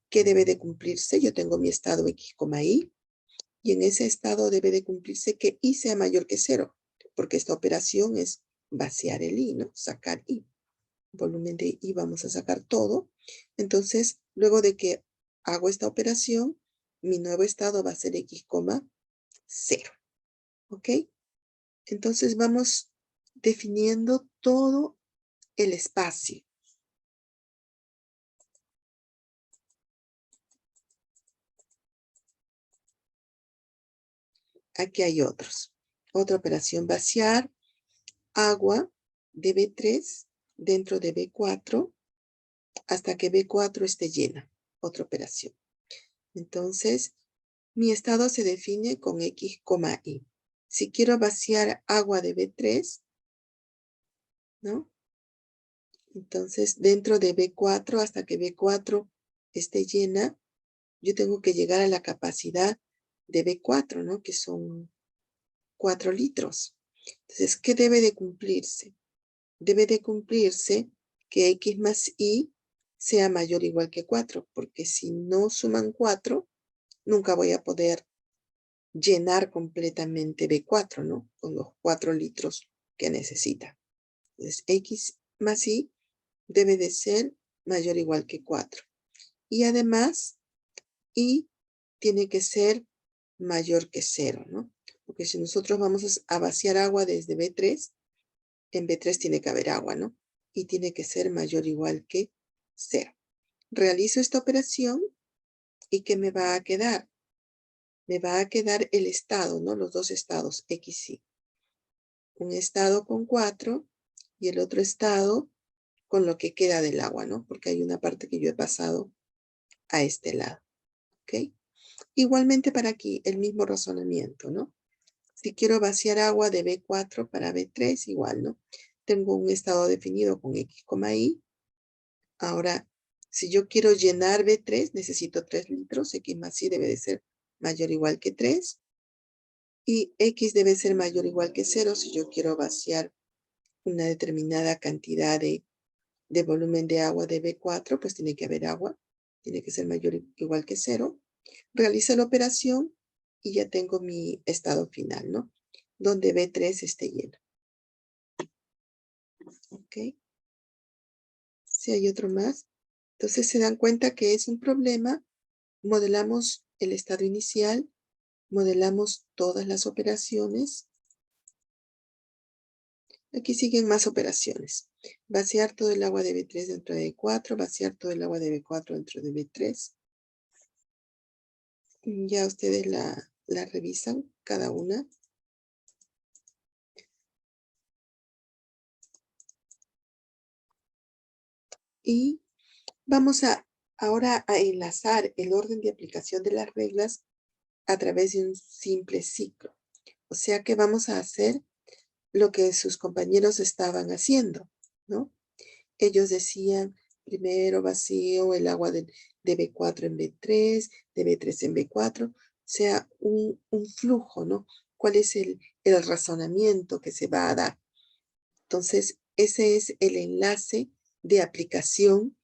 ¿Qué debe de cumplirse? Yo tengo mi estado X, Y. Y en ese estado debe de cumplirse que Y sea mayor que 0. Porque esta operación es vaciar el Y, ¿no? Sacar Y. Volumen de Y vamos a sacar todo. Entonces, luego de que hago esta operación, mi nuevo estado va a ser X, 0. ¿Ok? Entonces vamos definiendo todo el espacio. Aquí hay otros. Otra operación, vaciar agua de B3 dentro de B4 hasta que B4 esté llena. Otra operación. Entonces, mi estado se define con X, Y. Si quiero vaciar agua de B3, ¿no? Entonces, dentro de B4 hasta que B4 esté llena, yo tengo que llegar a la capacidad de B4, ¿no? Que son 4 litros. Entonces, ¿qué debe de cumplirse? Debe de cumplirse que X más Y sea mayor o igual que 4, porque si no suman 4, nunca voy a poder llenar completamente B4, ¿no? Con los 4 litros que necesita. Entonces, X más Y debe de ser mayor o igual que 4. Y además, Y tiene que ser mayor que 0, ¿no? Porque si nosotros vamos a vaciar agua desde B3, en B3 tiene que haber agua, ¿no? Y tiene que ser mayor o igual que 0. Realizo esta operación y ¿qué me va a quedar? Me va a quedar el estado, ¿no? Los dos estados, X, Y. Un estado con 4 y el otro estado con lo que queda del agua, ¿no? Porque hay una parte que yo he pasado a este lado, ¿ok? Igualmente para aquí, el mismo razonamiento, ¿no? Si quiero vaciar agua de B4 para B3, igual, ¿no? Tengo un estado definido con X, Y. Ahora, si yo quiero llenar B3, necesito 3 litros. X más Y debe de ser mayor o igual que 3. Y X debe ser mayor o igual que 0 si yo quiero vaciar una determinada cantidad de volumen de agua de B4, pues tiene que haber agua. Tiene que ser mayor o igual que 0. Realizo la operación y ya tengo mi estado final, ¿no? Donde B3 esté lleno. ¿Ok? Si hay otro más. Entonces se dan cuenta que es un problema. Modelamos el estado inicial. Modelamos todas las operaciones. Aquí siguen más operaciones. Vaciar todo el agua de B3 dentro de B4. Vaciar todo el agua de B4 dentro de B3. Ya ustedes la revisan cada una. Y vamos ahora a enlazar el orden de aplicación de las reglas a través de un simple ciclo. O sea que vamos a hacer lo que sus compañeros estaban haciendo, ¿no? Ellos decían, primero vacío el agua de B4 en B3, de B3 en B4, o sea, un flujo, ¿no? ¿Cuál es el razonamiento que se va a dar? Entonces, ese es el enlace de aplicación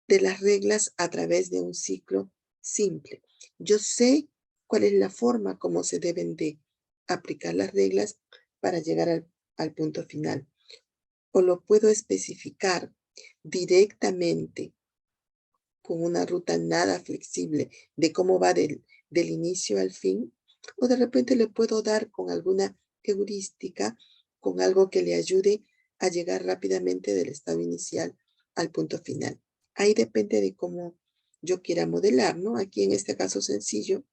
de las reglas a través de un ciclo simple. Yo sé cuál es la forma como se deben de aplicar las reglas para llegar al punto final. O lo puedo especificar directamente con una ruta nada flexible de cómo va del inicio al fin, o de repente le puedo dar con alguna heurística, con algo que le ayude a llegar rápidamente del estado inicial al punto final. Ahí depende de cómo yo quiera modelar, ¿no? Aquí en este caso sencillo,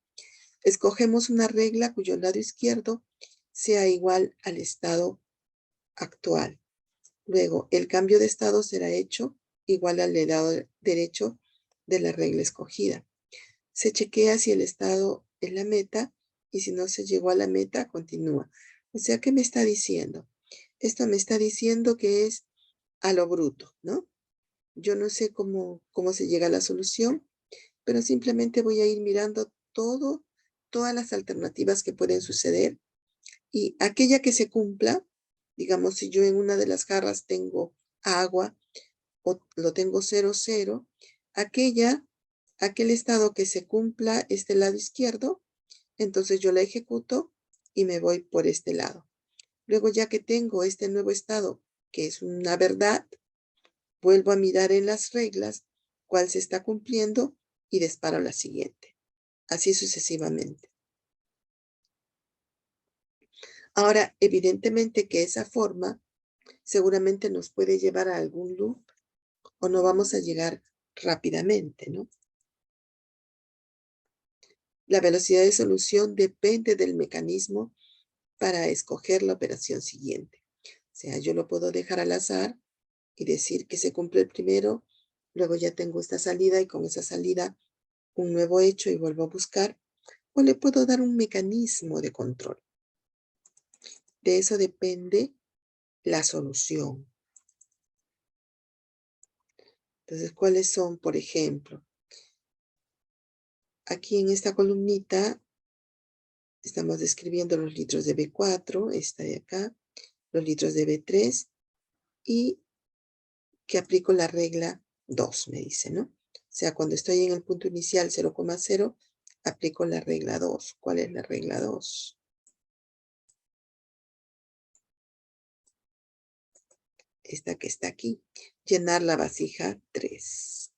escogemos una regla cuyo lado izquierdo sea igual al estado actual. Luego, el cambio de estado será hecho igual al lado derecho de la regla escogida. Se chequea si el estado es la meta y si no se llegó a la meta, continúa. O sea, ¿qué me está diciendo? Esto me está diciendo que es a lo bruto, ¿no? Yo no sé cómo se llega a la solución, pero simplemente voy a ir mirando todas las alternativas que pueden suceder y aquella que se cumpla, digamos, si yo en una de las jarras tengo agua o lo tengo 0, 0, aquel estado que se cumpla este lado izquierdo, entonces yo la ejecuto y me voy por este lado. Luego, ya que tengo este nuevo estado, que es una verdad, vuelvo a mirar en las reglas cuál se está cumpliendo y disparo la siguiente. Así sucesivamente. Ahora, evidentemente que esa forma seguramente nos puede llevar a algún loop o no vamos a llegar rápidamente, ¿no? La velocidad de solución depende del mecanismo para escoger la operación siguiente. O sea, yo lo puedo dejar al azar y decir que se cumple el primero, luego ya tengo esta salida y con esa salida un nuevo hecho y vuelvo a buscar, o le puedo dar un mecanismo de control. De eso depende la solución. Entonces, ¿cuáles son, por ejemplo? Aquí en esta columnita estamos describiendo los litros de B4, esta de acá, los litros de B3 y que aplico la regla 2, me dice, ¿no? O sea, cuando estoy en el punto inicial 0,0, aplico la regla 2. ¿Cuál es la regla 2? Esta que está aquí. Llenar la vasija 3.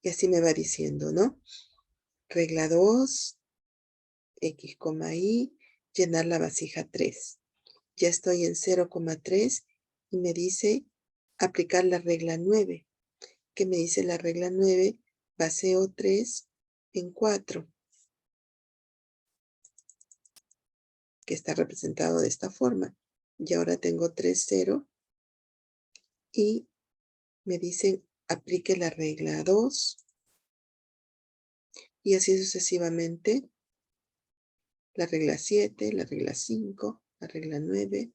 Y así me va diciendo, ¿no? Regla 2, X, Y, llenar la vasija 3. Ya estoy en 0,3 y me dice aplicar la regla 9. ¿Qué me dice la regla 9? Baseo 3 en 4. Que está representado de esta forma. Y ahora tengo 3, 0. Y me dicen aplique la regla 2. Y así sucesivamente. La regla 7, la regla 5, la regla 9.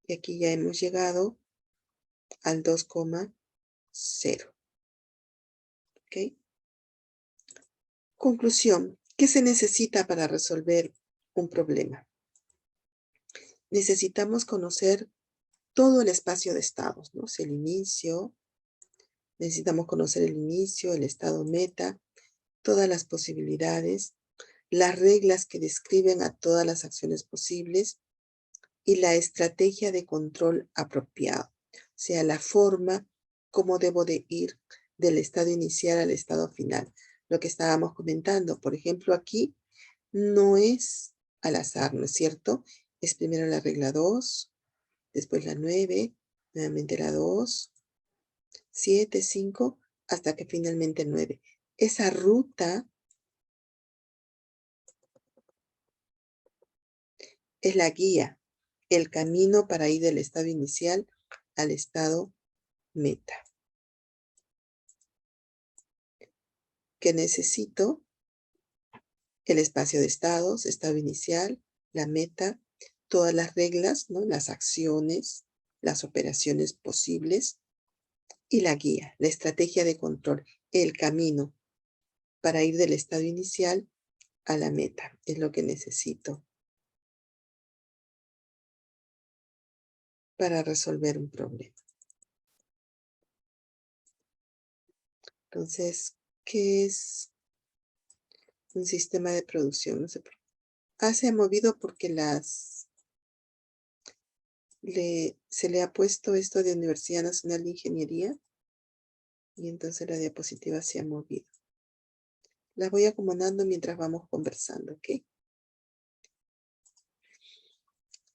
Y aquí ya hemos llegado al 2,0. ¿Ok? Conclusión. ¿Qué se necesita para resolver un problema? Necesitamos conocer todo el espacio de estados, ¿no? El inicio. Necesitamos conocer el inicio, el estado meta, todas las posibilidades, las reglas que describen a todas las acciones posibles y la estrategia de control apropiado, o sea, la forma como debo de ir del estado inicial al estado final. Lo que estábamos comentando, por ejemplo, aquí no es al azar, ¿no es cierto? Es primero la regla 2, después la 9, nuevamente la 2, 7, 5, hasta que finalmente 9. Esa ruta es la guía, el camino para ir del estado inicial al estado meta. ¿Qué necesito? El espacio de estados, estado inicial, la meta, todas las reglas, ¿no? Las acciones, las operaciones posibles y la guía, la estrategia de control, el camino para ir del estado inicial a la meta. Es lo que necesito para resolver un problema. Entonces, ¿qué es un sistema de producción? No sé por qué. Se ha movido porque se le ha puesto esto de Universidad Nacional de Ingeniería y entonces la diapositiva se ha movido. Las voy acomodando mientras vamos conversando, ¿ok?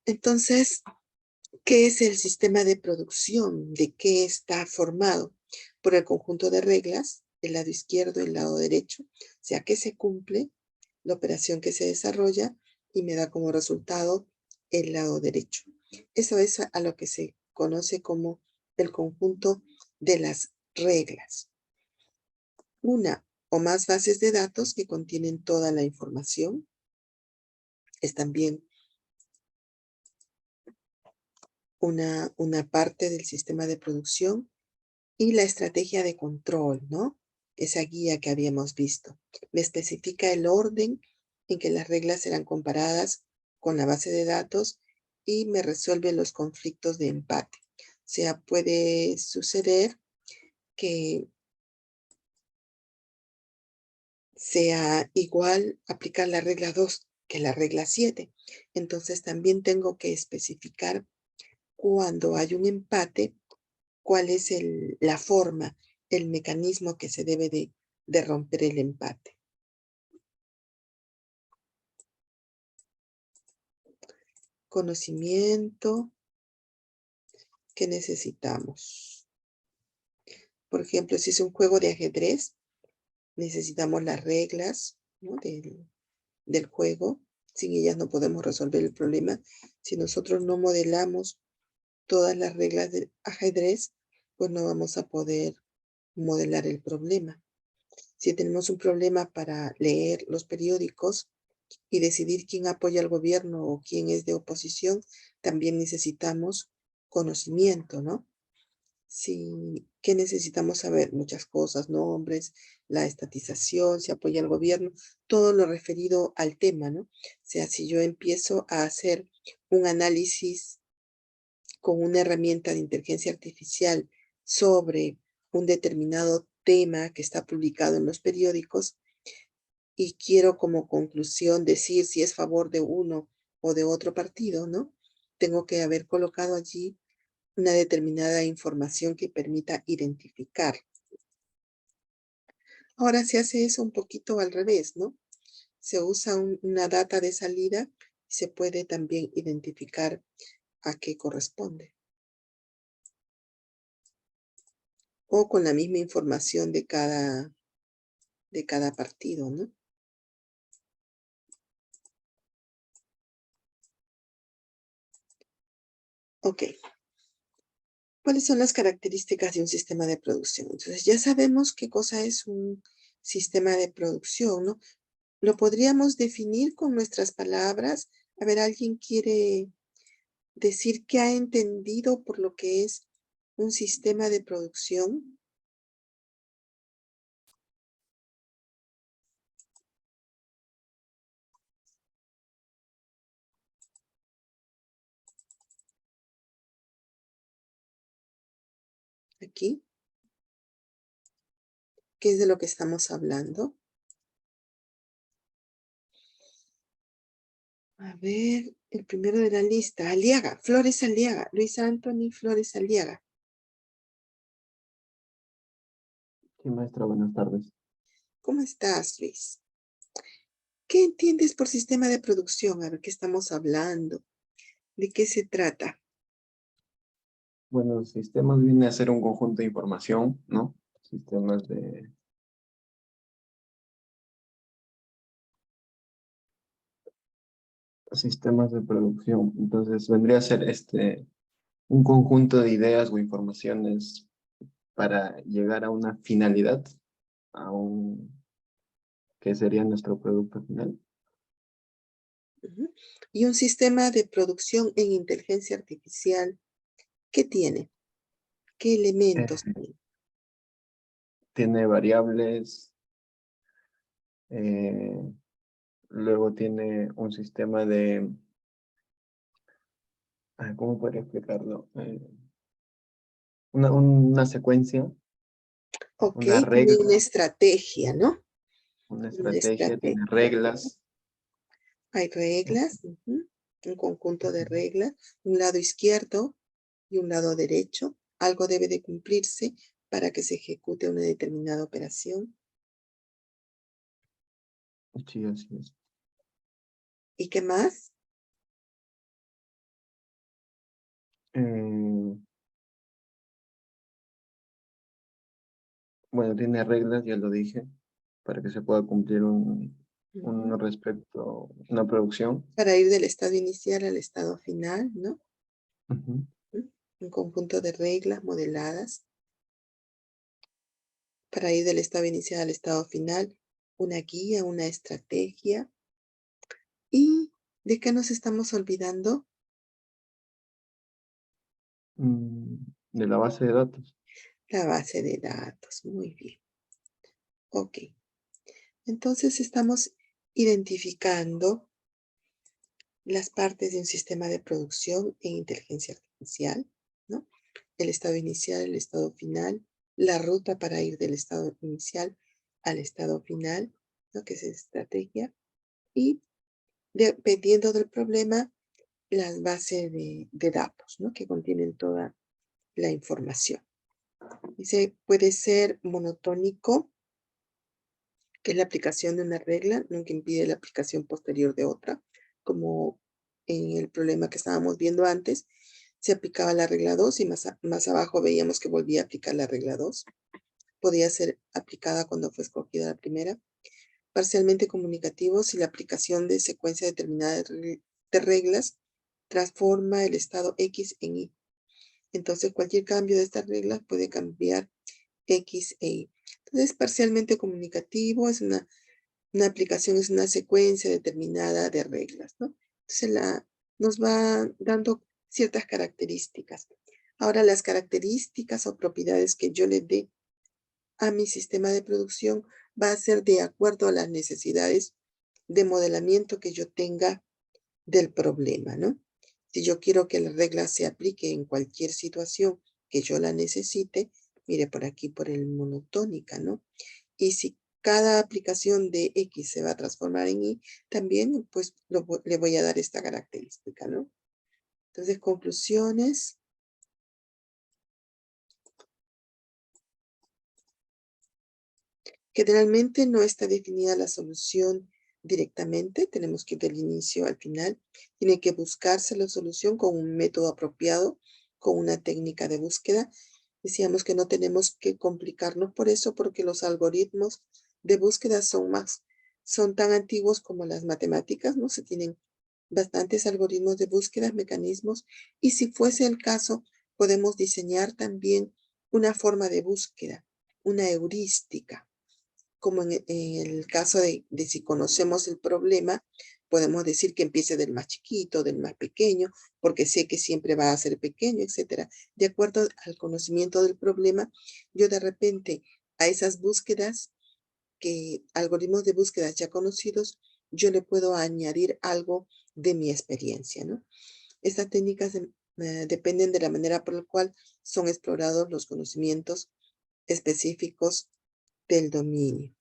Entonces, ¿qué es el sistema de producción? ¿De qué está formado? Por el conjunto de reglas, el lado izquierdo y el lado derecho. O sea, que se cumple la operación que se desarrolla y me da como resultado el lado derecho. Eso es a lo que se conoce como el conjunto de las reglas. Una o más bases de datos que contienen toda la información. Es también una parte del sistema de producción. Y la estrategia de control, ¿no? Esa guía que habíamos visto. Me especifica el orden en que las reglas serán comparadas con la base de datos y me resuelve los conflictos de empate. O sea, puede suceder que sea igual aplicar la regla 2 que la regla 7. Entonces también tengo que especificar cuando hay un empate, cuál es la forma, el mecanismo que se debe de romper el empate. Conocimiento que necesitamos. Por ejemplo, si es un juego de ajedrez, necesitamos las reglas, ¿no? del juego. Sin ellas no podemos resolver el problema. Si nosotros no modelamos todas las reglas del ajedrez, pues no vamos a poder modelar el problema. Si tenemos un problema para leer los periódicos y decidir quién apoya al gobierno o quién es de oposición, también necesitamos conocimiento, ¿no? Sí, ¿qué necesitamos saber? Muchas cosas, nombres, la estatización, si apoya al gobierno, todo lo referido al tema, ¿no? O sea, si yo empiezo a hacer un análisis con una herramienta de inteligencia artificial sobre un determinado tema que está publicado en los periódicos y quiero como conclusión decir si es a favor de uno o de otro partido, ¿no? Tengo que haber colocado allí una determinada información que permita identificar. Ahora se hace eso un poquito al revés, ¿no? Se usa una data de salida y se puede también identificar a qué corresponde. O con la misma información de cada partido, ¿no? Ok. ¿Cuáles son las características de un sistema de producción? Entonces, ya sabemos qué cosa es un sistema de producción, ¿no? Lo podríamos definir con nuestras palabras. A ver, ¿alguien quiere decir qué ha entendido por lo que es un sistema de producción? Aquí. ¿Qué es de lo que estamos hablando? A ver, el primero de la lista, Aliaga, Flores Aliaga, Luis Anthony Flores Aliaga. Sí, maestra, buenas tardes. ¿Cómo estás, Luis? ¿Qué entiendes por sistema de producción? A ver, ¿qué estamos hablando? ¿De qué se trata? Bueno, sistemas viene a ser un conjunto de información, ¿no? Sistemas de producción. Entonces vendría a ser un conjunto de ideas o informaciones para llegar a una finalidad, que sería nuestro producto final. Ujú. Y un sistema de producción en inteligencia artificial, ¿qué tiene? ¿Qué elementos tiene? Tiene variables, luego tiene un sistema de, ¿cómo podría explicarlo? Una secuencia, Ok, una tiene regla, una estrategia, ¿no? una Una estrategia, tiene estrategia. reglas. Hay reglas, un conjunto de reglas, un lado izquierdo y un lado derecho. Algo debe de cumplirse para que se ejecute una determinada operación. Sí, así es. ¿Y qué más? Bueno, tiene reglas, ya lo dije, para que se pueda cumplir Ujú. respecto, una producción. Para ir del estado inicial al estado final, ¿no? Ujú. un conjunto de reglas modeladas para ir del estado inicial al estado final, una guía, una estrategia. ¿Y de qué nos estamos olvidando? De la base de datos. La base de datos, muy bien. Ok, entonces estamos identificando las partes de un sistema de producción en inteligencia artificial, ¿no? El estado inicial, el estado final, la ruta para ir del estado inicial al estado final, ¿no? Que es estrategia. Y dependiendo del problema, las bases de datos, ¿no? Que contienen toda la información. Dice, puede ser monotónico, que es la aplicación de una regla, nunca impide la aplicación posterior de otra, como en el problema que estábamos viendo antes, se aplicaba la regla 2 y más abajo veíamos que volvía a aplicar la regla 2. Podía ser aplicada cuando fue escogida la primera. Parcialmente comunicativo si la aplicación de secuencia determinada de reglas transforma el estado X en Y. Entonces cualquier cambio de estas reglas puede cambiar X e Y. Entonces parcialmente comunicativo es una aplicación, es una secuencia determinada de reglas, ¿no? Entonces nos va dando ciertas características. Ahora las características o propiedades que yo le dé a mi sistema de producción va a ser de acuerdo a las necesidades de modelamiento que yo tenga del problema, ¿no? Si yo quiero que la regla se aplique en cualquier situación que yo la necesite, mire por aquí por el monotónica, ¿no? Y si cada aplicación de X se va a transformar en Y, también pues le voy a dar esta característica, ¿no? Entonces, conclusiones. Generalmente no está definida la solución directamente, tenemos que ir del inicio al final. Tiene que buscarse la solución con un método apropiado, con una técnica de búsqueda. Decíamos que no tenemos que complicarnos por eso, porque los algoritmos de búsqueda son tan antiguos como las matemáticas, ¿no? Se tienen bastantes algoritmos de búsqueda, mecanismos, y si fuese el caso, podemos diseñar también una forma de búsqueda, una heurística. Como en el caso de si conocemos el problema, podemos decir que empiece del más chiquito, del más pequeño, porque sé que siempre va a ser pequeño, etc. De acuerdo al conocimiento del problema, yo de repente a esas búsquedas, algoritmos de búsqueda ya conocidos, yo le puedo añadir algo de mi experiencia, ¿no? Estas técnicas dependen de la manera por la cual son explorados los conocimientos específicos del dominio.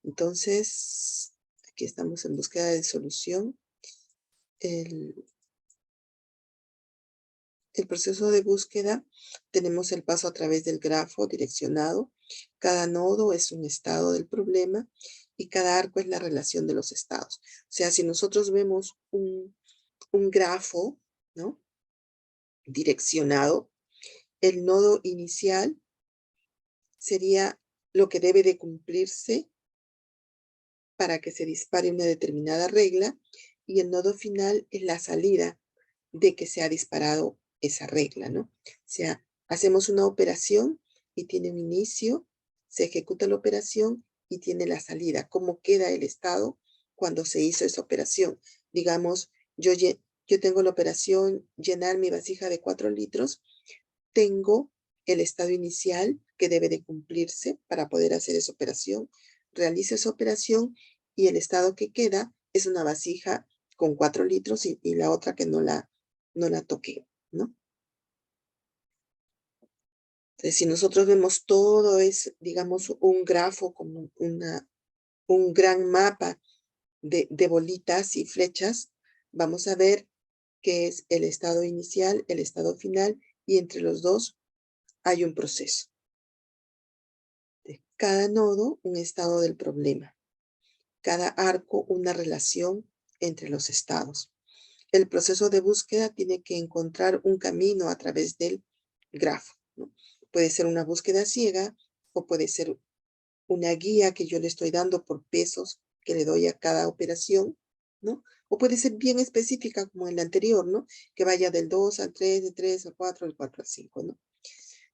Entonces, aquí estamos en búsqueda de solución. El proceso de búsqueda, tenemos el paso a través del grafo direccionado. Cada nodo es un estado del problema y cada arco es la relación de los estados. O sea, si nosotros vemos un grafo, ¿no? Direccionado, el nodo inicial sería lo que debe de cumplirse para que se dispare una determinada regla, y el nodo final es la salida de que se ha disparado esa regla, ¿no? O sea, hacemos una operación y tiene un inicio, se ejecuta la operación y tiene la salida. ¿Cómo queda el estado cuando se hizo esa operación? Digamos, yo tengo la operación llenar mi vasija de 4 litros, tengo el estado inicial que debe de cumplirse para poder hacer esa operación. Realizo esa operación y el estado que queda es una vasija con 4 litros y la otra que no la toqué, ¿no? Entonces, si nosotros vemos todo es, digamos, un grafo como un gran mapa de bolitas y flechas, vamos a ver que es el estado inicial, el estado final, y entre los dos hay un proceso. De cada nodo, un estado del problema. Cada arco, una relación entre los estados. El proceso de búsqueda tiene que encontrar un camino a través del grafo, ¿no? Puede ser una búsqueda ciega o puede ser una guía que yo le estoy dando por pesos que le doy a cada operación, ¿no? O puede ser bien específica como en la anterior, ¿no? Que vaya del 2 al 3, del 3 al 4, del 4 al 5, ¿no?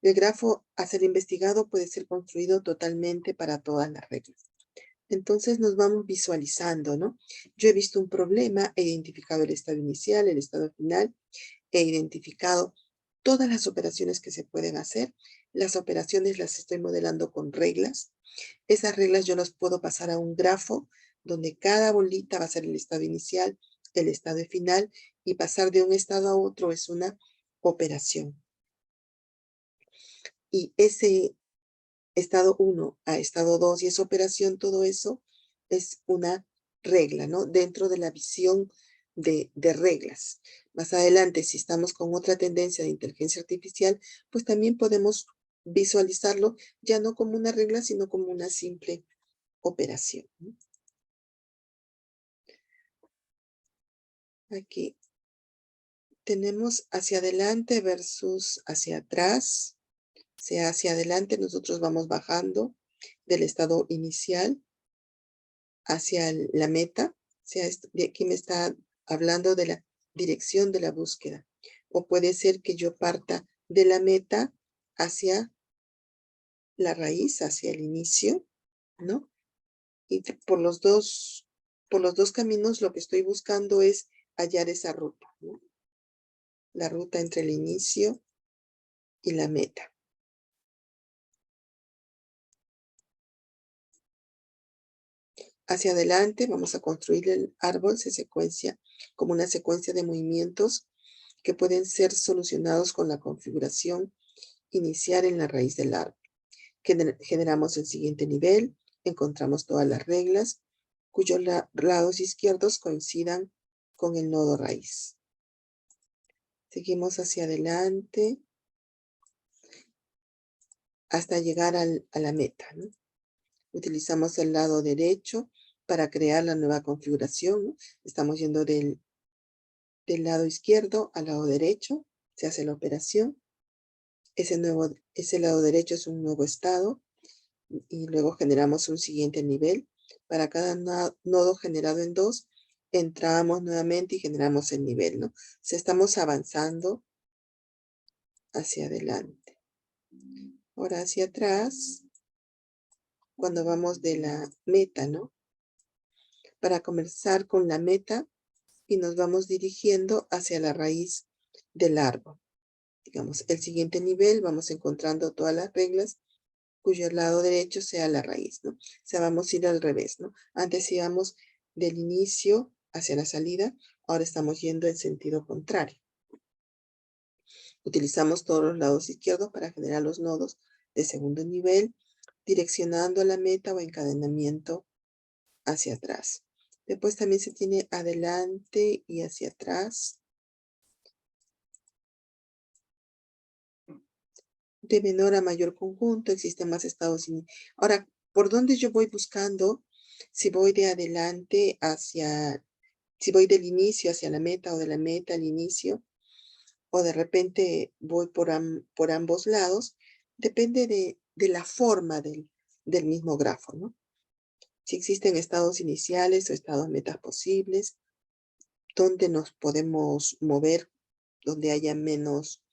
El grafo a ser investigado puede ser construido totalmente para todas las reglas. Entonces nos vamos visualizando, ¿no? Yo he visto un problema, he identificado el estado inicial, el estado final, he identificado todas las operaciones que se pueden hacer. Las operaciones las estoy modelando con reglas. Esas reglas yo las puedo pasar a un grafo donde cada bolita va a ser el estado inicial, el estado final, y pasar de un estado a otro es una operación. Y ese estado 1 a estado 2 y esa operación, todo eso es una regla, ¿no? Dentro de la visión de reglas. Más adelante, si estamos con otra tendencia de inteligencia artificial, pues también podemos visualizarlo ya no como una regla, sino como una simple operación, ¿no? Aquí tenemos hacia adelante versus hacia atrás. Sea hacia adelante, nosotros vamos bajando del estado inicial hacia la meta. Sea, de aquí me está hablando de la dirección de la búsqueda. O puede ser que yo parta de la meta hacia la raíz, hacia el inicio, ¿no? Y por los dos caminos lo que estoy buscando es hallar esa ruta, ¿no? La ruta entre el inicio y la meta. Hacia adelante vamos a construir el árbol, se secuencia como una secuencia de movimientos que pueden ser solucionados con la configuración inicial en la raíz del árbol. Generamos el siguiente nivel, encontramos todas las reglas cuyos lados izquierdos coincidan con el nodo raíz. Seguimos hacia adelante hasta llegar a la meta, ¿no? Utilizamos el lado derecho para crear la nueva configuración, ¿no? Estamos yendo del lado izquierdo al lado derecho, se hace la operación. Ese lado derecho es un nuevo estado y luego generamos un siguiente nivel. Para cada nodo generado en 2, entramos nuevamente y generamos el nivel, ¿no? Estamos avanzando hacia adelante. Ahora hacia atrás, cuando vamos de la meta, ¿no? Para comenzar con la meta y nos vamos dirigiendo hacia la raíz del árbol. Digamos, el siguiente nivel, vamos encontrando todas las reglas cuyo lado derecho sea la raíz, ¿no? O sea, vamos a ir al revés, ¿no? Antes íbamos del inicio hacia la salida, ahora estamos yendo en sentido contrario. Utilizamos todos los lados izquierdos para generar los nodos de segundo nivel, direccionando a la meta o encadenamiento hacia atrás. Después también se tiene adelante y hacia atrás. De menor a mayor conjunto, existen más estados. Ahora, ¿por dónde yo voy buscando? Si voy de adelante si voy del inicio hacia la meta o de la meta al inicio, o de repente voy por ambos lados, depende de la forma del mismo grafo, ¿no? Si existen estados iniciales o estados metas posibles, donde nos podemos mover, donde haya menos.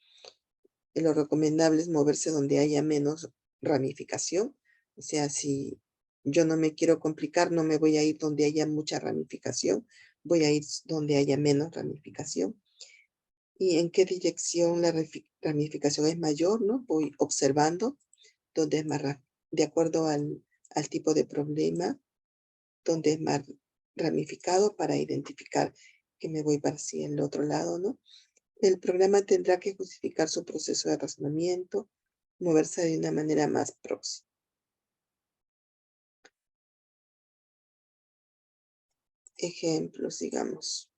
Lo recomendable es moverse donde haya menos ramificación. O sea, si yo no me quiero complicar, no me voy a ir donde haya mucha ramificación, voy a ir donde haya menos ramificación. ¿Y en qué dirección la ramificación es mayor, no? Voy observando donde es más de acuerdo al tipo de problema, donde es más ramificado para identificar que me voy para hacia el otro lado, ¿no? El programa tendrá que justificar su proceso de razonamiento, moverse de una manera más próxima. Ejemplos, digamos.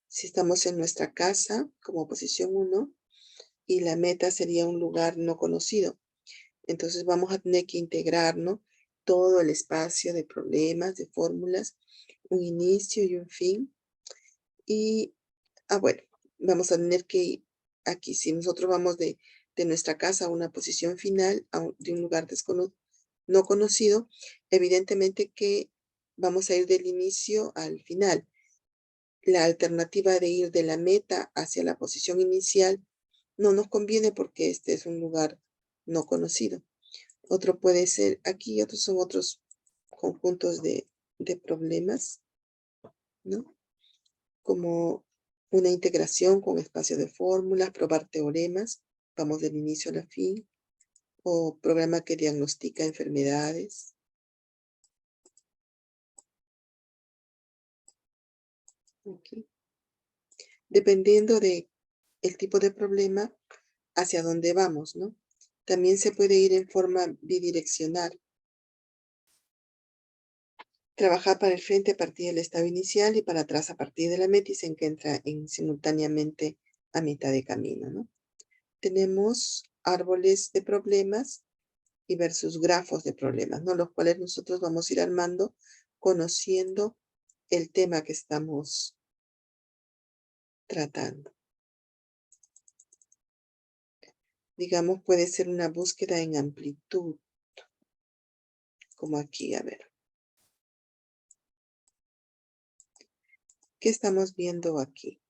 Si estamos en nuestra casa como posición 1 y la meta sería un lugar no conocido, entonces vamos a tener que integrar, ¿no? Todo el espacio de problemas, de fórmulas, un inicio y un fin. Y, bueno, vamos a tener que ir aquí, si nosotros vamos de nuestra casa a una posición final, de un lugar no conocido, evidentemente que vamos a ir del inicio al final. la alternativa de ir de la meta hacia la posición inicial no nos conviene porque este es un lugar no conocido. Otro puede ser aquí, otros son otros conjuntos de problemas, ¿no? Como una integración con espacio de fórmulas, probar teoremas, vamos del inicio a la fin, o programa que diagnostica enfermedades. Okay. Dependiendo de el tipo de problema, hacia dónde vamos, ¿no? También se puede ir en forma bidireccional. Trabajar para el frente a partir del estado inicial y para atrás a partir de la meta y se encuentra simultáneamente a mitad de camino, ¿no? Tenemos árboles de problemas y versus grafos de problemas, ¿no? Los cuales nosotros vamos a ir armando conociendo el tema que estamos tratando. Digamos, puede ser una búsqueda en amplitud, como aquí, a ver. ¿Qué estamos viendo aquí?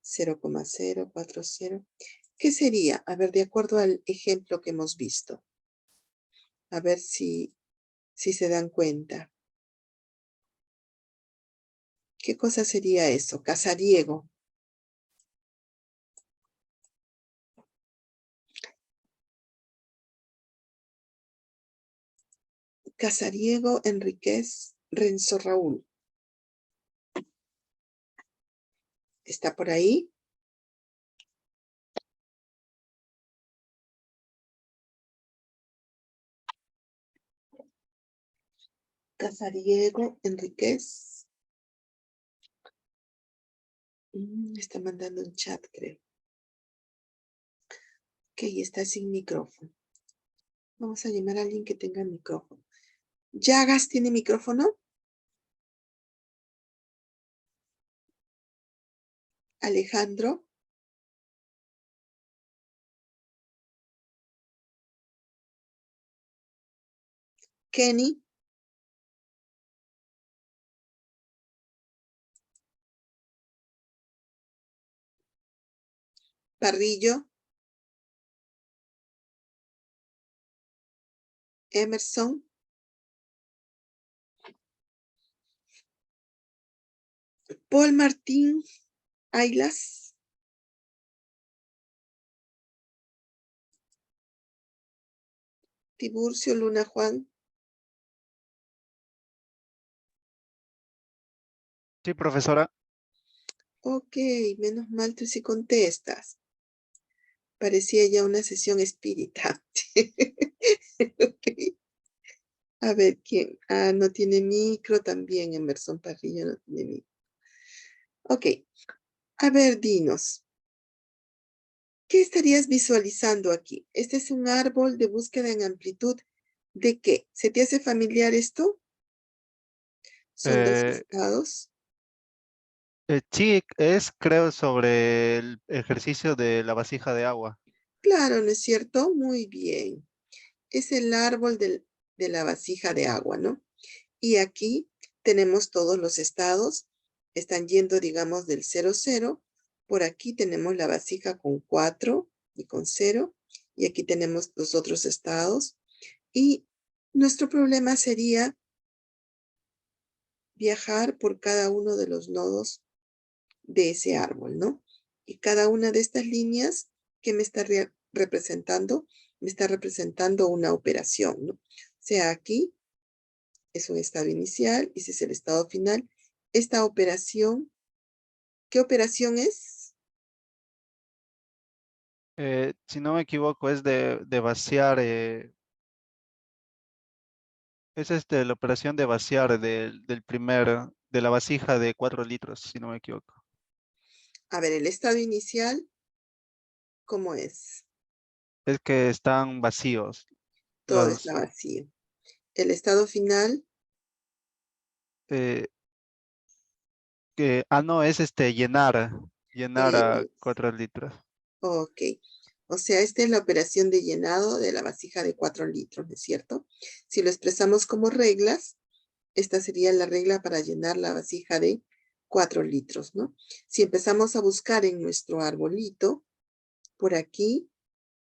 0,040. ¿Qué sería? A ver, de acuerdo al ejemplo que hemos visto. A ver si se dan cuenta. ¿Qué cosa sería eso? Casariego. Casariego, Enríquez, Renzo Raúl. ¿Está por ahí? Casariego, Enríquez. Está mandando un chat, creo. Ok, está sin micrófono. Vamos a llamar a alguien que tenga micrófono. ¿Llagas tiene micrófono? Alejandro. Kenny. Parrillo. Emerson. Paul Martín. Ailas. Tiburcio Luna Juan. Sí, profesora. Ok, menos mal tú sí contestas. Parecía ya una sesión espírita. Okay. A ver, ¿quién? Ah, no tiene micro también. Emerson Parrillo no tiene micro. Ok. A ver, dinos. ¿Qué estarías visualizando aquí? Este es un árbol de búsqueda en amplitud. ¿De qué? ¿Se te hace familiar esto? Son dos estados. Sí, creo, sobre el ejercicio de la vasija de agua. Claro, ¿no es cierto? Muy bien. Es el árbol de la vasija de agua, ¿no? Y aquí tenemos todos los estados. Están yendo, digamos, del 0, 0. Por aquí tenemos la vasija con 4 y con 0. Y aquí tenemos los otros estados. Y nuestro problema sería viajar por cada uno de los nodos de ese árbol, ¿no? Y cada una de estas líneas que me está representando, me está representando una operación, ¿no? O sea, aquí es un estado inicial y ese es el estado final. Esta operación, ¿qué operación es? Si no me equivoco, es de vaciar. Es la operación de vaciar de la vasija de 4 litros, si no me equivoco. A ver, el estado inicial, ¿cómo es? Es que están vacíos. Todo está vacío. El estado final, no, es llenar a 4 litros. ok. O sea, esta es la operación de llenado de la vasija de 4 litros, ¿no es cierto? Si lo expresamos como reglas, esta sería la regla para llenar la vasija de 4 litros, ¿no? Si empezamos a buscar en nuestro arbolito, por aquí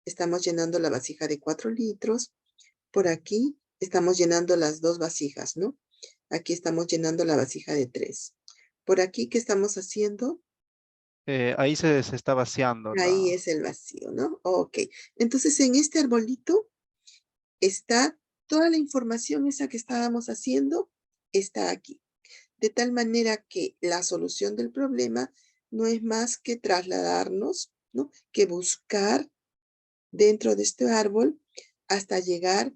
estamos llenando la vasija de 4 litros, por aquí estamos llenando las 2 vasijas, ¿no? Aquí estamos llenando la vasija de 3. Por aquí, ¿qué estamos haciendo? Ahí se está vaciando Ahí la... es el vacío, ¿no? Ok. Entonces, en este arbolito está toda la información esa que estábamos haciendo, está aquí. De tal manera que la solución del problema no es más que trasladarnos, ¿no? Que buscar dentro de este árbol hasta llegar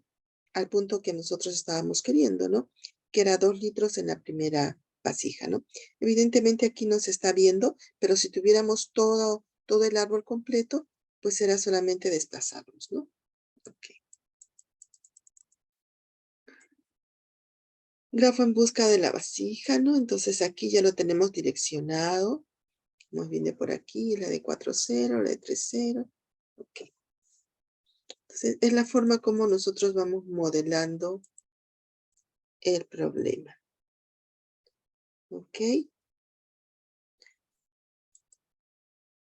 al punto que nosotros estábamos queriendo, ¿no? Que era 2 litros en la primera vasija, ¿no? Evidentemente aquí no se está viendo, pero si tuviéramos todo el árbol completo, pues era solamente desplazarnos, ¿no? Ok. Grafo en busca de la vasija, ¿no? Entonces aquí ya lo tenemos direccionado. Nos viene por aquí la de 4,0, la de 3,0. Ok. Entonces es la forma como nosotros vamos modelando el problema. Ok.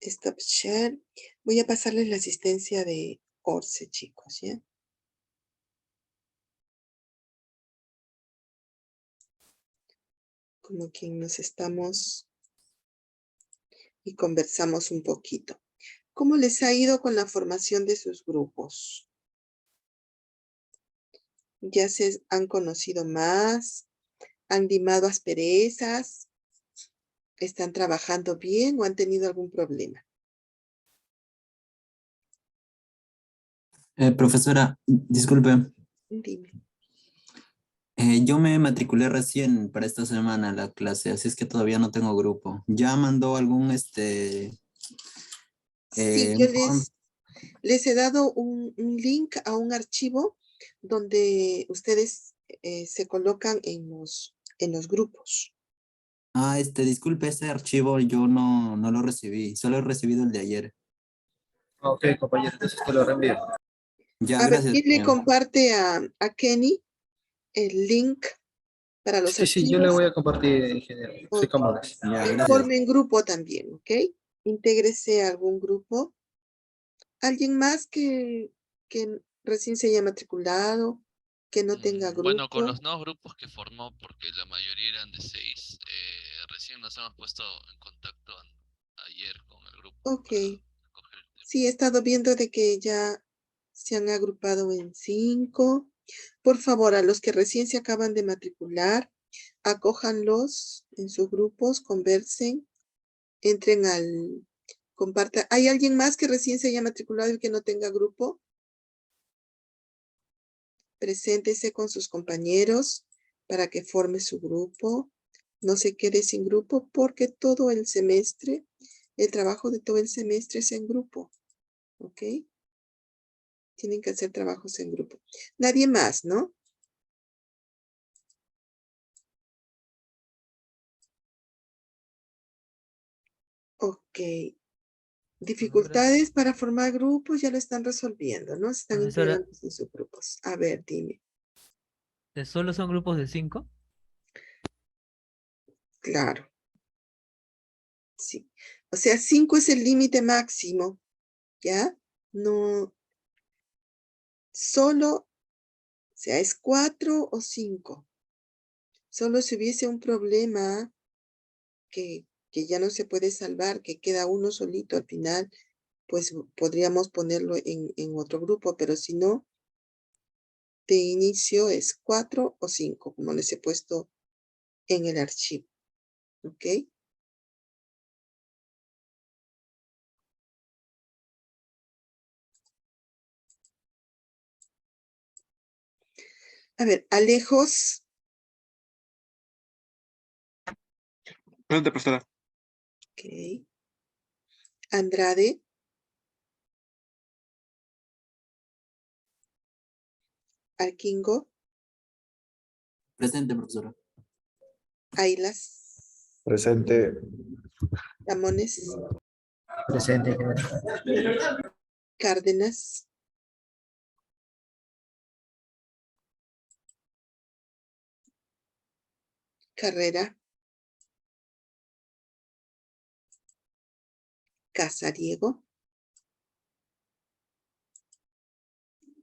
Stop share. Voy a pasarles la asistencia de Orce, chicos, ¿ya? Como quien nos estamos y conversamos un poquito. ¿Cómo les ha ido con la formación de sus grupos? ¿Ya se han conocido más? ¿Han limado asperezas? ¿Están trabajando bien o han tenido algún problema? Profesora, disculpe, Dime. yo me matriculé recién para esta semana a la clase, así es que todavía no tengo grupo. ¿Ya mandó algún Sí, yo un form? les he dado un link a un archivo donde ustedes se colocan en los grupos. Ah, disculpe, ese archivo yo no lo recibí, solo he recibido el de ayer. Ok, compañero, entonces te lo reenvío. Ya, A ver, gracias, ¿quién le señor. comparte a Kenny el link para los Sí, sí, yo le archivos? voy a compartir, ingeniero. Sí, Ok. cómo no. Ya, gracias. Formen grupo también, ¿ok? Intégrese a algún grupo. ¿Alguien más que recién se haya matrculado, que no tenga Bueno, con grupo? los nuevos grupos que formó, porque la mayoría eran de 6, recién nos hemos puesto en contacto ayer con el grupo Ok. para coger el tema. Sí, he estado viendo de que ya se han agrupado en 5. Por favor, a los que recién se acaban de matricular, acójanlos en sus grupos, conversen, entren comparta. ¿Hay alguien más que recién se haya matriculado y que no tenga grupo? Preséntese con sus compañeros para que forme su grupo. No se quede sin grupo porque todo el semestre, el trabajo de todo el semestre es en grupo. ¿Ok? Tienen que hacer trabajos en grupo. Nadie más, ¿no? Ok. Dificultades para formar grupos ya lo están resolviendo, ¿no? Se están Profesora, integrando en sus grupos. A ver, dime. ¿solo son grupos de 5? Claro, sí. O sea, 5 es el límite máximo, ¿ya? No, solo, o sea, es 4 o 5. Solo si hubiese un problema que ya no se puede salvar, que queda uno solito al final, pues podríamos ponerlo en otro grupo, pero si no, de inicio es 4 o 5, como les he puesto en el archivo. ¿Ok? A ver, Alejos. Presente, profesora. Ok. Andrade. Arquingo. Presente, profesora. Ailas. Presente. Tamones. Presente, ingeniero. Cárdenas. Carrera. Casariego.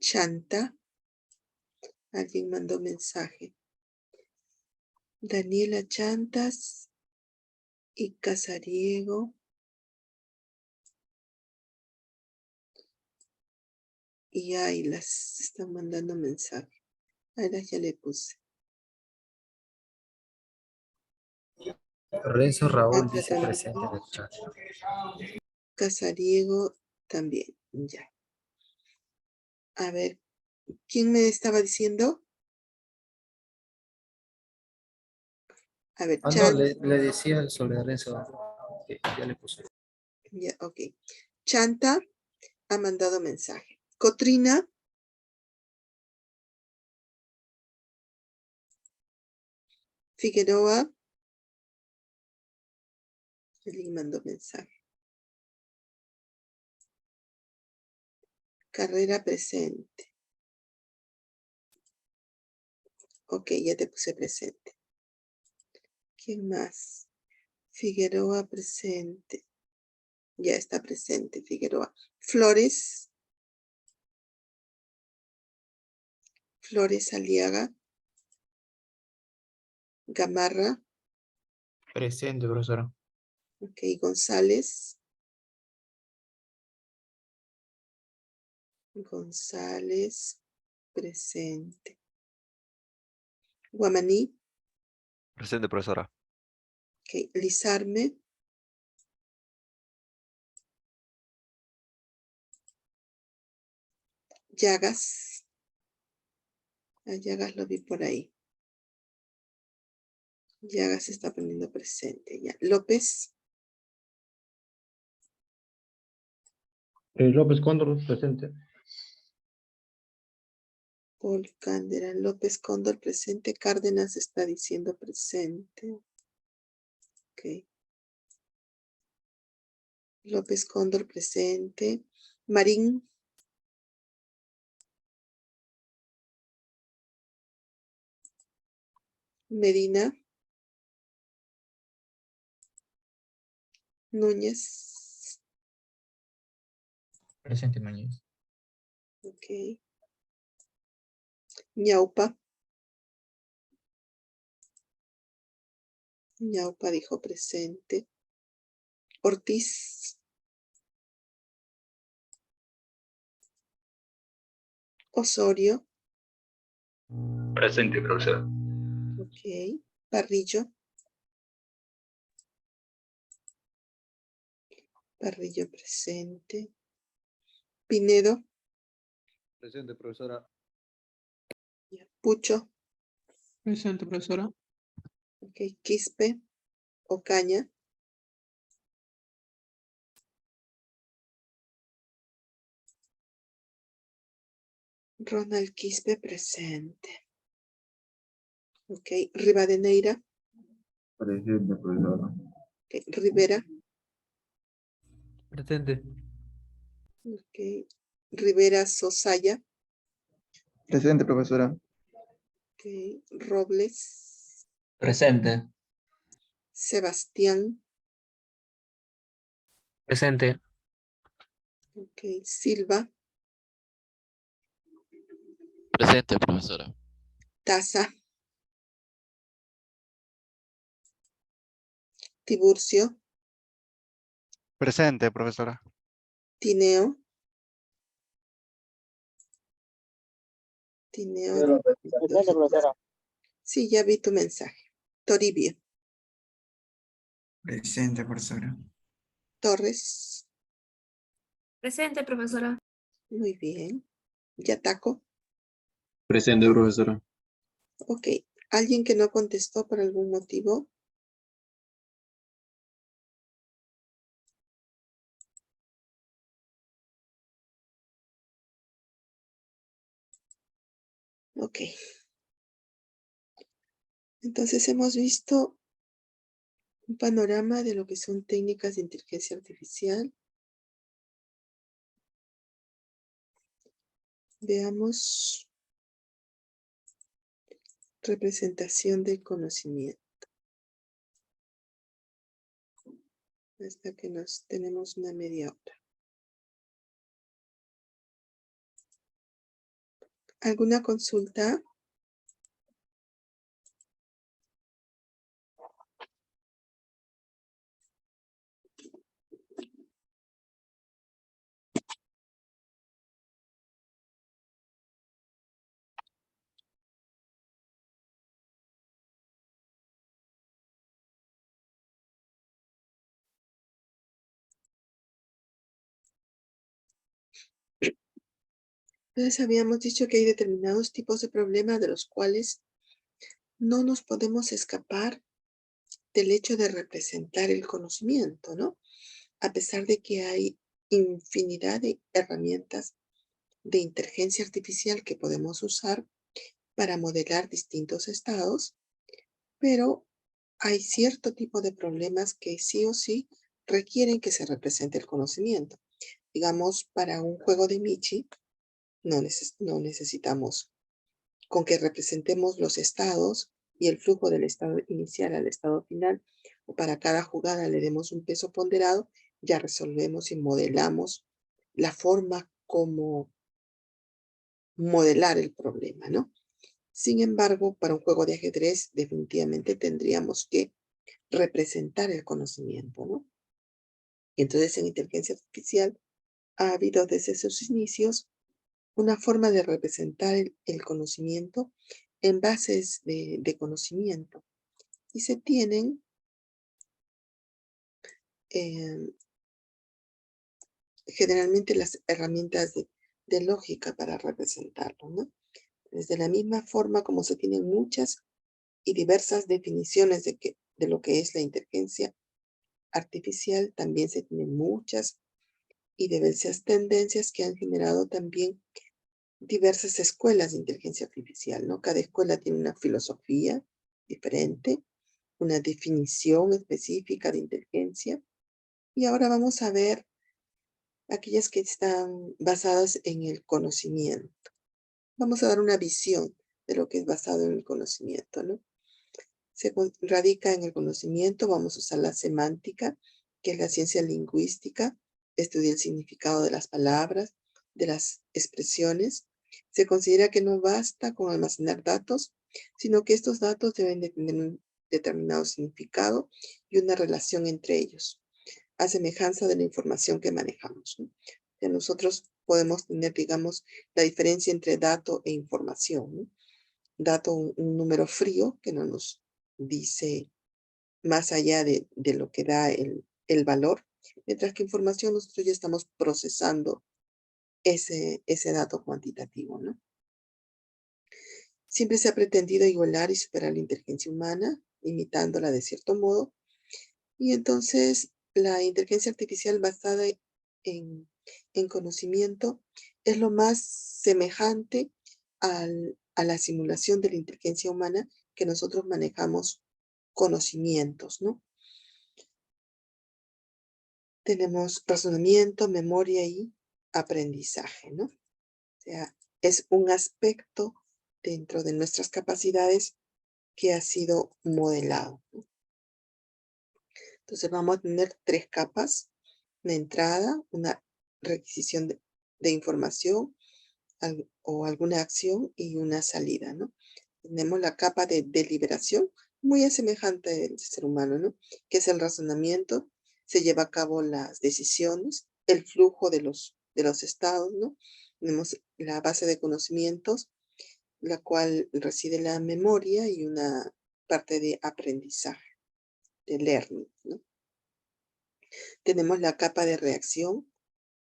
Chanta. Alguien mandó mensaje. Daniela Chantas y Casariego. Y ahí las están mandando mensaje. Ahí las ya le puse. Lorenzo Raúl dice También. presente en el chat. Casariego también. Ya. A ver, ¿quién me estaba diciendo? A ver, Ah, no, Chan. le decía sobre Lorenzo que ya le puse. Ya, ok. Chanta ha mandado mensaje. Cotrina. Figueroa. Alguien mandó mensaje. Carrera presente. Ok, ya te puse presente. ¿Quién más? Figueroa presente. Ya está presente Figueroa. Flores. Flores Aliaga. Gamarra. Presente, profesora. Ok, González. González presente. Guamaní. Presente, profesora. Ok, Lizarme. Llagas. A Llagas lo vi por ahí. Llagas se está poniendo presente ya. López. López Cóndor, presente. Paul Cándera. López Cóndor presente. Cárdenas está diciendo presente. Ok. López Cóndor presente. Marín. Medina. Núñez. Presente, Núñez. Ok. Ñaupa. Ñaupa dijo presente. Ortiz. Osorio. Presente, profesora. Ok. Parrillo. Parrillo presente. Pinedo. Presente, profesora. Pucho. Presente, profesora. Ok. Quispe. Ocaña. Ronald Quispe presente. Ok. Rivadeneira. Presente, profesora. Ok. Rivera. Presente. Ok. Rivera Sosaya. Presente, profesora. Ok. Robles. Presente. Sebastián. Presente. Ok. Silva. Presente, profesora. Taza. Tiburcio. Presente, profesora. Tineo. Tineo. Sí, ya vi tu mensaje. Toribio. Presente, profesora. Torres. Presente, profesora. Muy bien. Yataco. Presente, profesora. Ok. ¿Alguien que no contestó por algún motivo? Ok. Entonces hemos visto un panorama de lo que son técnicas de inteligencia artificial. Veamos representación del conocimiento. hasta que nos tenemos una media hora. ¿Alguna consulta? Entonces habíamos dicho que hay determinados tipos de problemas de los cuales no nos podemos escapar del hecho de representar el conocimiento, ¿no? A pesar de que hay infinidad de herramientas de inteligencia artificial que podemos usar para modelar distintos estados, pero hay cierto tipo de problemas que sí o sí requieren que se represente el conocimiento. Digamos, para un juego de Michi, no necesitamos con que representemos los estados y el flujo del estado inicial al estado final, o para cada jugada le demos un peso ponderado, ya resolvemos y modelamos la forma como modelar el problema, ¿no? Sin embargo, para un juego de ajedrez definitivamente tendríamos que representar el conocimiento, ¿no? Y entonces en inteligencia artificial ha habido desde sus inicios una forma de representar el conocimiento en bases de conocimiento. Y se tienen generalmente las herramientas de lógica para representarlo, ¿no? Desde la misma forma como se tienen muchas y diversas definiciones de lo que es la inteligencia artificial, también se tienen muchas y diversas tendencias que han generado también diversas escuelas de inteligencia artificial, ¿no? Cada escuela tiene una filosofía diferente, una definición específica de inteligencia. Y ahora vamos a ver aquellas que están basadas en el conocimiento. Vamos a dar una visión de lo que es basado en el conocimiento, ¿no? Se radica en el conocimiento, vamos a usar la semántica, que es la ciencia lingüística, estudia el significado de las palabras, de las expresiones. Se considera que no basta con almacenar datos, sino que estos datos deben de tener un determinado significado y una relación entre ellos, a semejanza de la información que manejamos, ¿no? Ya nosotros podemos tener, digamos, la diferencia entre dato e información, ¿no? Dato, un número frío que no nos dice más allá de lo que da el valor, mientras que información nosotros ya estamos procesando ese dato cuantitativo, ¿no? Siempre se ha pretendido igualar y superar la inteligencia humana, imitándola de cierto modo, y entonces la inteligencia artificial basada en conocimiento es lo más semejante a la simulación de la inteligencia humana que nosotros manejamos conocimientos, ¿no? Tenemos razonamiento, memoria y aprendizaje, ¿no? O sea, es un aspecto dentro de nuestras capacidades que ha sido modelado, ¿no? Entonces vamos a tener 3 capas: una entrada, una requisición de información o alguna acción y una salida, ¿no? Tenemos la capa de deliberación, muy semejante del ser humano, ¿no? Que es el razonamiento, se lleva a cabo las decisiones, el flujo de los estados, ¿no? Tenemos la base de conocimientos, la cual reside la memoria y una parte de aprendizaje, de learning, ¿no? Tenemos la capa de reacción,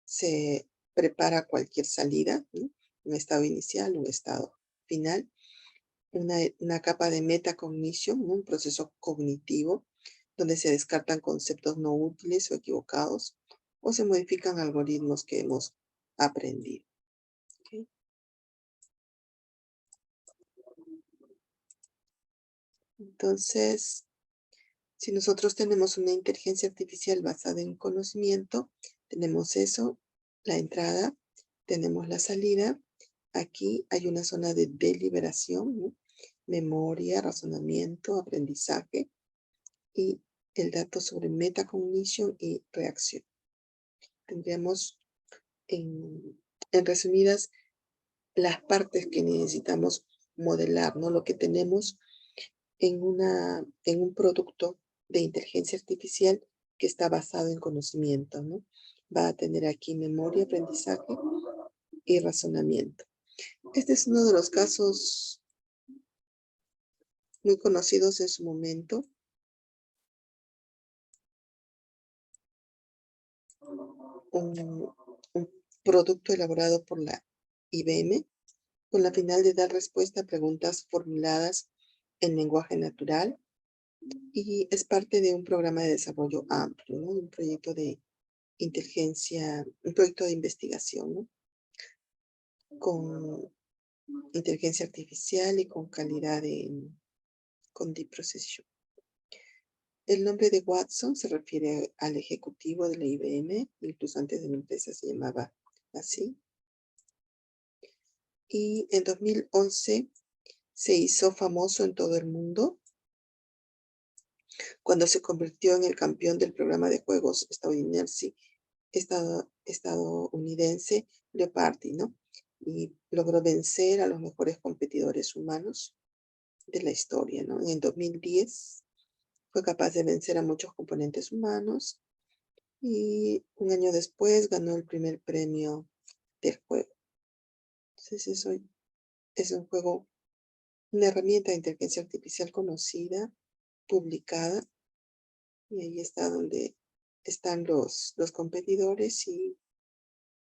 se prepara cualquier salida, ¿no? Un estado inicial, un estado final. Una capa de metacognition, ¿no? Un proceso cognitivo, donde se descartan conceptos no útiles o equivocados, o se modifican algoritmos que hemos aprendido. ¿Okay? Entonces, si nosotros tenemos una inteligencia artificial basada en conocimiento, tenemos eso, la entrada, tenemos la salida. Aquí hay una zona de deliberación, ¿no? Memoria, razonamiento, aprendizaje y el dato sobre metacognition y reacción. Tendríamos en resumidas las partes que necesitamos modelar, ¿no? Lo que tenemos en un producto de inteligencia artificial que está basado en conocimiento, ¿no? Va a tener aquí memoria, aprendizaje y razonamiento. Este es uno de los casos muy conocidos en su momento. Un producto elaborado por la IBM con la final de dar respuesta a preguntas formuladas en lenguaje natural y es parte de un programa de desarrollo amplio, ¿no? Un proyecto de inteligencia, un proyecto de investigación, ¿no? Con inteligencia artificial y con calidad con deep precision. El nombre de Watson se refiere al ejecutivo de la IBM, incluso antes de la empresa se llamaba así. Y en 2011 se hizo famoso en todo el mundo cuando se convirtió en el campeón del programa de juegos estadounidense Jeopardy, ¿no? Y logró vencer a los mejores competidores humanos de la historia, ¿no? En 2010 fue capaz de vencer a muchos componentes humanos y un año después ganó el primer premio del juego. Entonces eso es un juego, una herramienta de inteligencia artificial conocida, publicada, y ahí está donde están los competidores y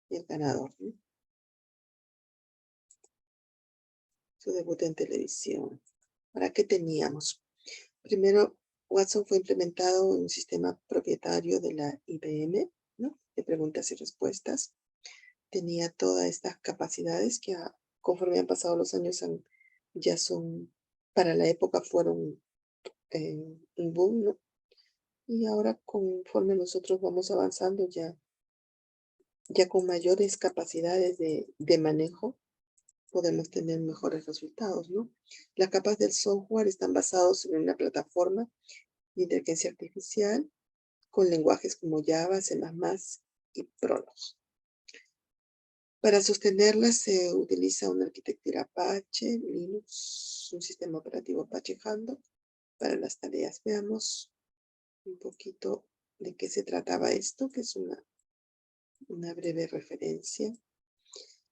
el ganador, ¿no? Su debut en televisión. ¿Para qué teníamos? Primero, Watson fue implementado en un sistema propietario de la IBM, ¿no? De preguntas y respuestas. Tenía todas estas capacidades que conforme han pasado los años ya son, para la época fueron un boom, ¿no? Y ahora conforme nosotros vamos avanzando ya con mayores capacidades de manejo, podemos tener mejores resultados, ¿no? Las capas del software están basados en una plataforma de inteligencia artificial con lenguajes como Java, C++ y Prolog. Para sostenerlas se utiliza una arquitectura Apache, Linux, un sistema operativo Apache Handle para las tareas. Veamos un poquito de qué se trataba esto, que es una breve referencia.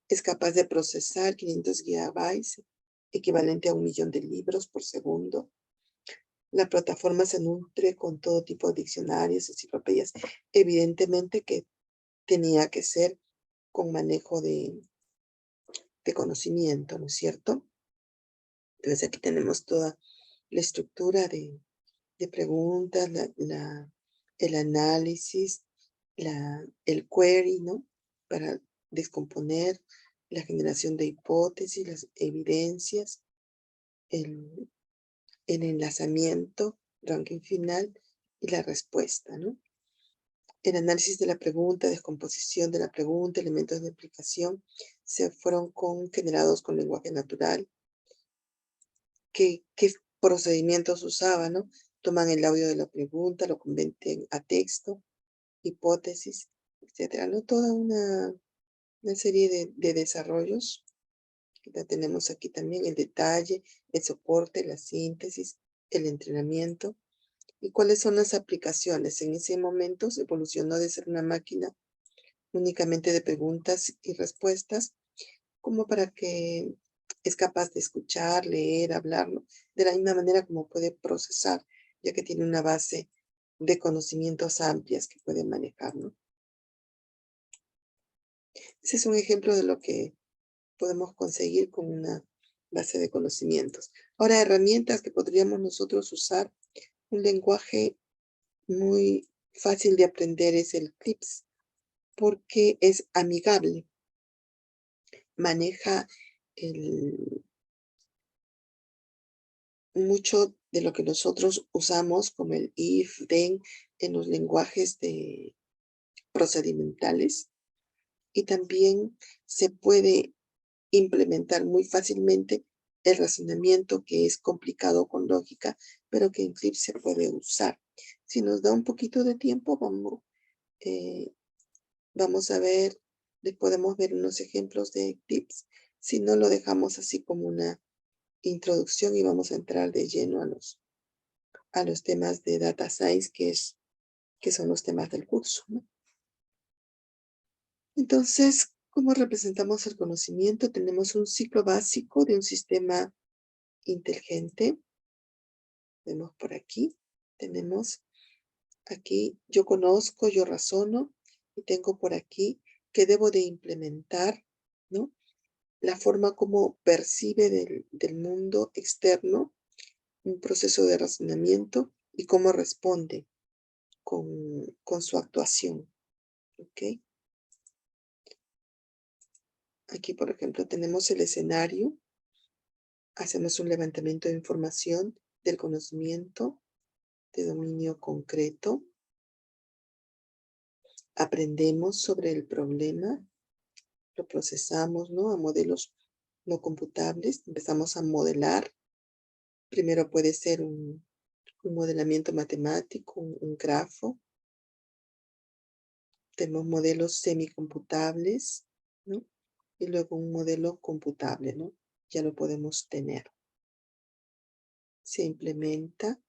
Es capaz de procesar 500 gigabytes, equivalente a 1 millón de libros por segundo. La plataforma se nutre con todo tipo de diccionarios, enciclopedias. Evidentemente que tenía que ser con manejo de conocimiento, ¿no es cierto? Entonces aquí tenemos toda la estructura de preguntas, el análisis, el query, ¿no? Para descomponer, la generación de hipótesis, las evidencias, el enlazamiento, ranking final y la respuesta, ¿no? El análisis de la pregunta, descomposición de la pregunta, elementos de explicación, se fueron generados con lenguaje natural. ¿Qué procedimientos usaba, no? Toman el audio de la pregunta, lo convierten a texto, hipótesis, etcétera, ¿no? Toda una serie de desarrollos. La tenemos aquí también, el detalle, el soporte, la síntesis, el entrenamiento. ¿Y cuáles son las aplicaciones? En ese momento se evolucionó de ser una máquina únicamente de preguntas y respuestas, como para que es capaz de escuchar, leer, hablarlo, de la misma manera como puede procesar, ya que tiene una base de conocimientos amplias que puede manejar, ¿no? Ese es un ejemplo de lo que podemos conseguir con una base de conocimientos. Ahora, herramientas que podríamos nosotros usar. Un lenguaje muy fácil de aprender es el CLIPS, porque es amigable. Maneja mucho de lo que nosotros usamos, como el if, then, en los lenguajes procedimentales. Y también se puede implementar muy fácilmente el razonamiento que es complicado con lógica, pero que en CLIPS se puede usar. Si nos da un poquito de tiempo, vamos a ver, les podemos ver unos ejemplos de tips. Si no, lo dejamos así como una introducción y vamos a entrar de lleno a los temas de Data Science, que son los temas del curso, ¿no? Entonces, ¿cómo representamos el conocimiento? Tenemos un ciclo básico de un sistema inteligente. Vemos por aquí. Tenemos aquí, yo conozco, yo razono, y tengo por aquí que debo de implementar, ¿no? La forma como percibe del mundo externo un proceso de razonamiento y cómo responde con su actuación. ¿Ok? Aquí, por ejemplo, tenemos el escenario. Hacemos un levantamiento de información del conocimiento de dominio concreto. Aprendemos sobre el problema. Lo procesamos, ¿no? A modelos no computables. Empezamos a modelar. Primero puede ser un modelamiento matemático, un grafo. Tenemos modelos semicomputables, ¿no? Y luego un modelo computable, ¿no? Ya lo podemos tener. Se implementa,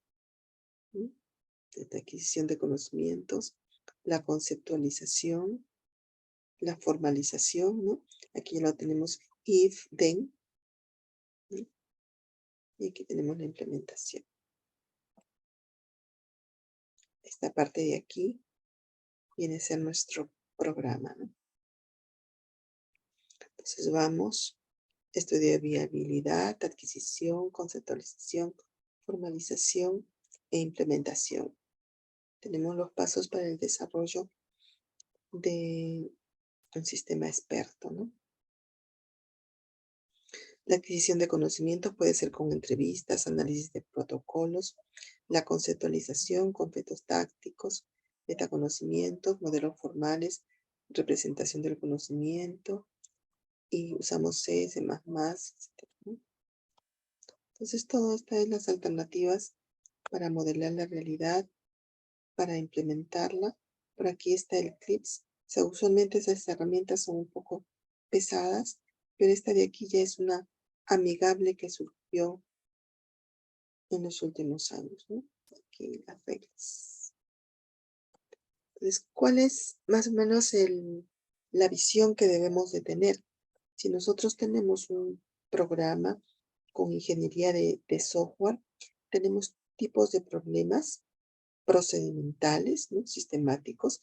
¿no? La adquisición de conocimientos, la conceptualización, la formalización, ¿no? Aquí ya lo tenemos if, then, ¿no? Y aquí tenemos la implementación. Esta parte de aquí viene a ser nuestro programa, ¿no? Entonces vamos, estudio de viabilidad, adquisición, conceptualización, formalización e implementación. Tenemos los pasos para el desarrollo de un sistema experto, ¿no? La adquisición de conocimientos puede ser con entrevistas, análisis de protocolos, la conceptualización, conceptos tácticos, metaconocimientos, modelos formales, representación del conocimiento, y usamos C, C++, etc., ¿no? Entonces, todas estas son las alternativas para modelar la realidad, para implementarla. Por aquí está el CLIPS. O sea, usualmente esas herramientas son un poco pesadas, pero esta de aquí ya es una amigable que surgió en los últimos años, ¿no? Aquí las reglas. Entonces, ¿cuál es más o menos la visión que debemos de tener? Si nosotros tenemos un programa con ingeniería de software, tenemos tipos de problemas procedimentales, ¿no? Sistemáticos,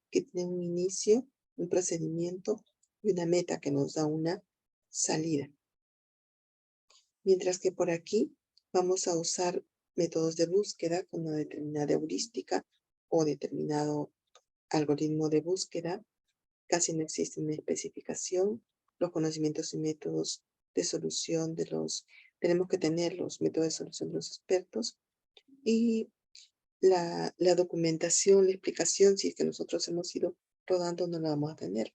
que tienen un inicio, un procedimiento y una meta que nos da una salida. Mientras que por aquí vamos a usar métodos de búsqueda con una determinada heurística o determinado algoritmo de búsqueda. Casi no existe una especificación. Los conocimientos y métodos de solución tenemos que tener los métodos de solución de los expertos, y la documentación, la explicación, si es que nosotros hemos ido rodando, no la vamos a tener.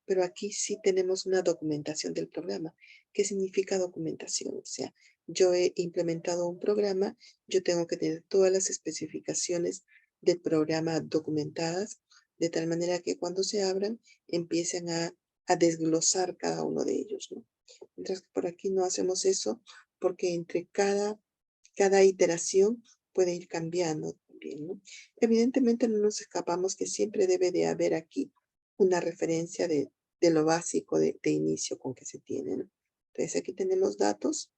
Pero aquí sí tenemos una documentación del programa. ¿Qué significa documentación? O sea, yo he implementado un programa, yo tengo que tener todas las especificaciones del programa documentadas, de tal manera que cuando se abran, empiecen a desglosar cada uno de ellos, ¿no? Mientras que por aquí no hacemos eso, porque entre cada iteración puede ir cambiando también, ¿no? Evidentemente no nos escapamos que siempre debe de haber aquí una referencia de lo básico de inicio con que se tiene, ¿no? Entonces aquí tenemos datos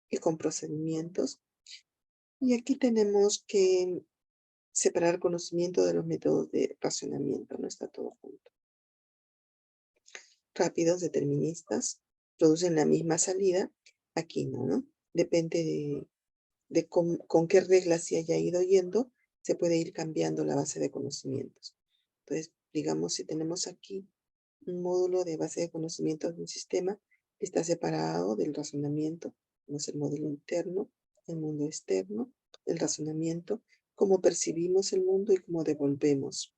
y con procedimientos, y aquí tenemos que separar conocimiento de los métodos de racionamiento, no está todo junto. Rápidos, deterministas, producen la misma salida, aquí no, Depende de con qué reglas se haya ido yendo, se puede ir cambiando la base de conocimientos. Entonces, digamos, si tenemos aquí un módulo de base de conocimientos de un sistema, está separado del razonamiento. Tenemos el modelo interno, el mundo externo, el razonamiento, cómo percibimos el mundo y cómo devolvemos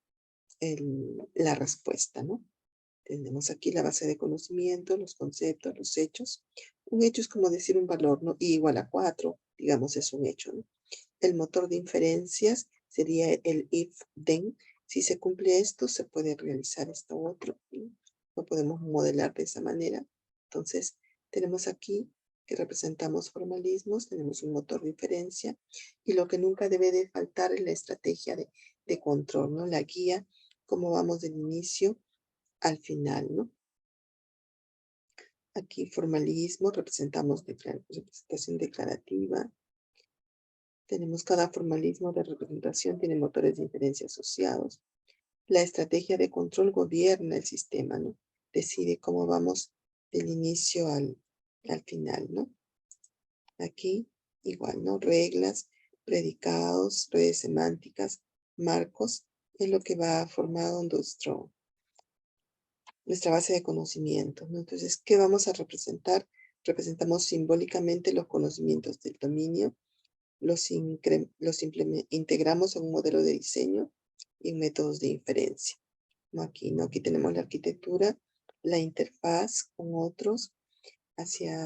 la respuesta, ¿no? Tenemos aquí la base de conocimiento, los conceptos, los hechos. Un hecho es como decir un valor, ¿no? I igual a 4, digamos, es un hecho, ¿no? El motor de inferencias sería el if then. Si se cumple esto, se puede realizar esto otro, ¿no? Lo podemos modelar de esa manera. Entonces, tenemos aquí que representamos formalismos, tenemos un motor de inferencia, y lo que nunca debe de faltar es la estrategia de control, ¿no? La guía, cómo vamos del inicio al final, ¿no? Aquí formalismo, representamos representación declarativa. Tenemos cada formalismo de representación, tiene motores de inferencia asociados. La estrategia de control gobierna el sistema, ¿no? Decide cómo vamos del inicio al final, ¿no? Aquí igual, ¿no? Reglas, predicados, redes semánticas, marcos, es lo que va formando nuestra base de conocimientos, ¿no? Entonces, ¿qué vamos a representar? Representamos simbólicamente los conocimientos del dominio, los integramos en un modelo de diseño y en métodos de inferencia. ¿No? Aquí, ¿no? Aquí tenemos la arquitectura, la interfaz con otros hacia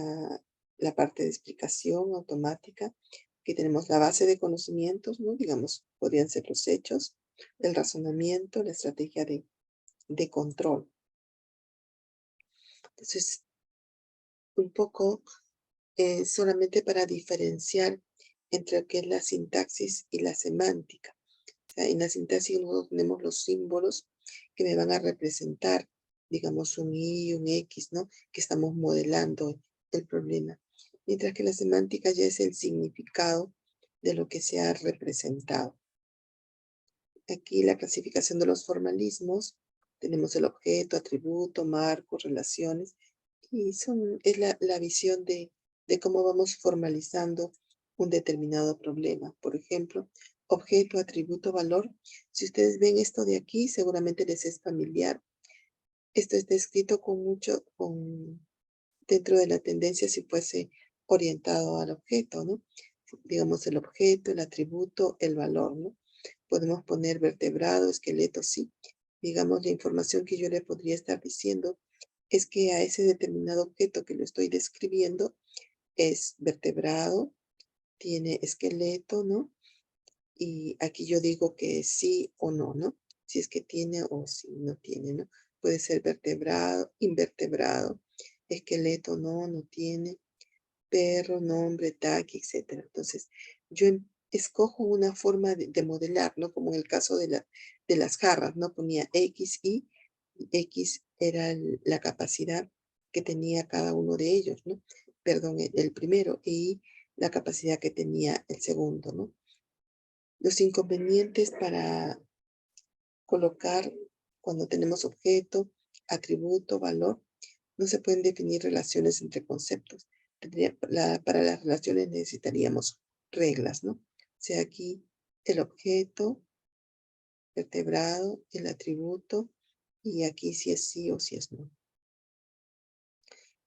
la parte de explicación automática. Aquí tenemos la base de conocimientos, ¿no? Digamos, podrían ser los hechos, el razonamiento, la estrategia de control. Entonces, un poco solamente para diferenciar entre lo que es la sintaxis y la semántica. O sea, en la sintaxis nosotros tenemos los símbolos que me van a representar, digamos, un y, un x, ¿no? Que estamos modelando el problema. Mientras que la semántica ya es el significado de lo que se ha representado. Aquí la clasificación de los formalismos. Tenemos el objeto, atributo, marco, relaciones. Y es la visión de cómo vamos formalizando un determinado problema. Por ejemplo, objeto, atributo, valor. Si ustedes ven esto de aquí, seguramente les es familiar. Esto está escrito dentro de la tendencia si fuese orientado al objeto, ¿no? Digamos el objeto, el atributo, el valor, ¿no? Podemos poner vertebrado, esqueleto, sí. Digamos, la información que yo le podría estar diciendo es que a ese determinado objeto que lo estoy describiendo es vertebrado, tiene esqueleto, ¿no? Y aquí yo digo que sí o no, ¿no? Si es que tiene o si no tiene, ¿no? Puede ser vertebrado, invertebrado, esqueleto, no tiene, perro, nombre, tag, etc. Entonces, yo escojo una forma de modelar, ¿no? Como en el caso de las jarras, ¿no? Ponía X, Y X era la capacidad que tenía cada uno de ellos, ¿no? Perdón, el primero, y la capacidad que tenía el segundo, ¿no? Los inconvenientes para colocar cuando tenemos objeto, atributo, valor, no se pueden definir relaciones entre conceptos. Para las relaciones necesitaríamos reglas, ¿no? O sea, aquí el objeto, vertebrado, el atributo, y aquí si es sí o si es no.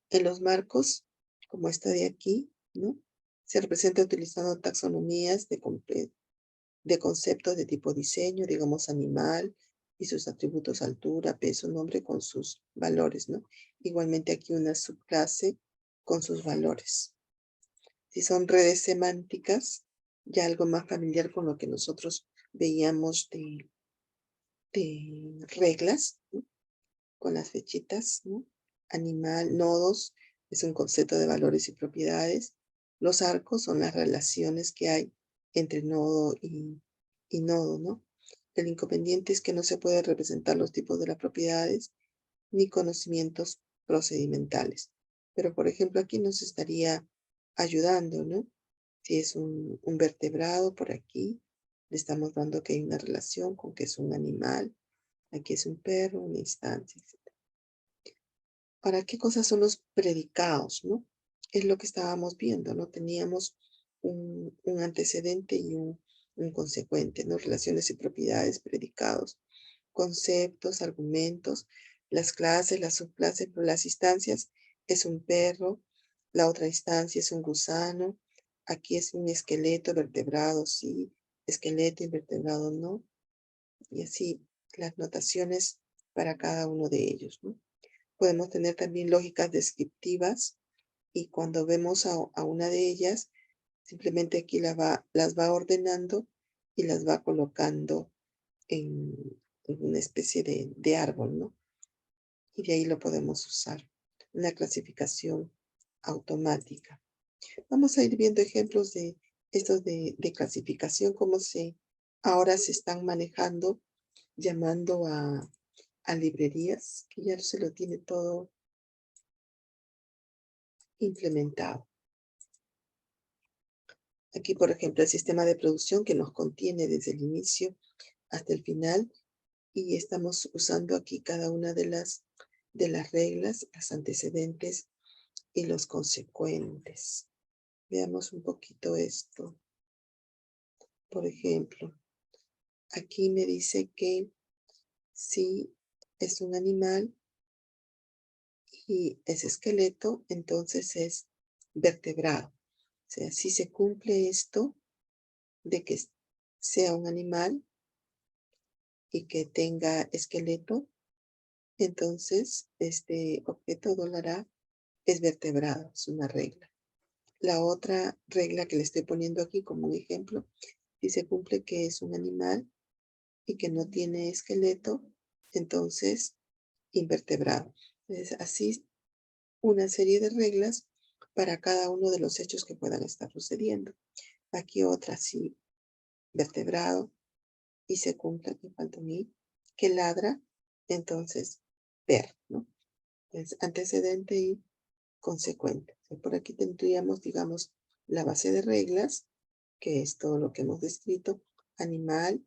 En los marcos, como esta de aquí, ¿no? Se representa utilizando taxonomías de conceptos de tipo diseño, digamos animal, y sus atributos altura, peso, nombre con sus valores, ¿no? Igualmente aquí una subclase con sus valores. Si son redes semánticas, ya algo más familiar con lo que nosotros veíamos de reglas, ¿no? Con las fechitas, ¿no? Animal, nodos, es un concepto de valores y propiedades. Los arcos son las relaciones que hay entre nodo y nodo, ¿no? El inconveniente es que no se puede representar los tipos de las propiedades ni conocimientos procedimentales. Pero, por ejemplo, aquí nos estaría ayudando, ¿no? Si es un vertebrado por aquí, le estamos dando que hay una relación con que es un animal. Aquí es un perro, una instancia, etc. ¿Para qué cosas son los predicados, no? Es lo que estábamos viendo, ¿no? Teníamos un antecedente y un consecuente, ¿no? Relaciones y propiedades, predicados, conceptos, argumentos, las clases, las subclases, pero las instancias es un perro, la otra instancia es un gusano, aquí es un esqueleto, vertebrado, sí, esqueleto, invertebrado, no, y así las notaciones para cada uno de ellos, ¿no? Podemos tener también lógicas descriptivas y cuando vemos a una de ellas, simplemente aquí las va ordenando y las va colocando en una especie de árbol, ¿no? Y de ahí lo podemos usar. Una clasificación automática. Vamos a ir viendo ejemplos de estos de clasificación, cómo ahora se están manejando, llamando a librerías, que ya se lo tiene todo implementado. Aquí, por ejemplo, el sistema de producción que nos contiene desde el inicio hasta el final, y estamos usando aquí cada una de las reglas, las antecedentes y los consecuentes. Veamos un poquito esto. Por ejemplo, aquí me dice que si es un animal y es esqueleto, entonces es vertebrado. O sea, si se cumple esto de que sea un animal y que tenga esqueleto, entonces este objeto $A es vertebrado, es una regla. La otra regla que le estoy poniendo aquí como un ejemplo, si se cumple que es un animal y que no tiene esqueleto, entonces invertebrado. Entonces, así una serie de reglas para cada uno de los hechos que puedan estar sucediendo. Aquí otra, sí, vertebrado, y se cumple, que falta a mí, que ladra, entonces ver, ¿no? Es antecedente y consecuente. Por aquí tendríamos, digamos, la base de reglas, que es todo lo que hemos descrito. Animal,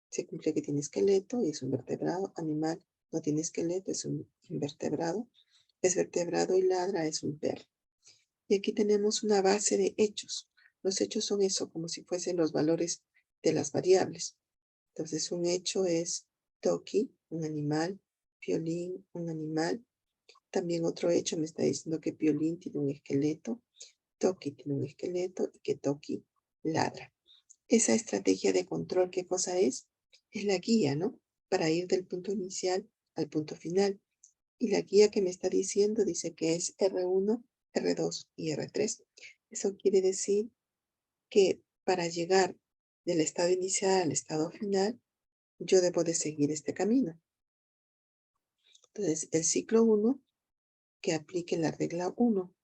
se cumple que tiene esqueleto y es un vertebrado. Animal no tiene esqueleto, es un invertebrado. Es vertebrado y ladra, es un perro. Y aquí tenemos una base de hechos. Los hechos son eso, como si fuesen los valores de las variables. Entonces, un hecho es Toki, un animal, Piolín, un animal. También otro hecho me está diciendo que Piolín tiene un esqueleto, Toki tiene un esqueleto y que Toki ladra. Esa estrategia de control, ¿qué cosa es? Es la guía, ¿no? Para ir del punto inicial al punto final. Y la guía que me está diciendo dice que es R1, R2 y R3. Eso quiere decir que para llegar del estado inicial al estado final, yo debo de seguir este camino. Entonces, el ciclo 1, que aplique la regla 1.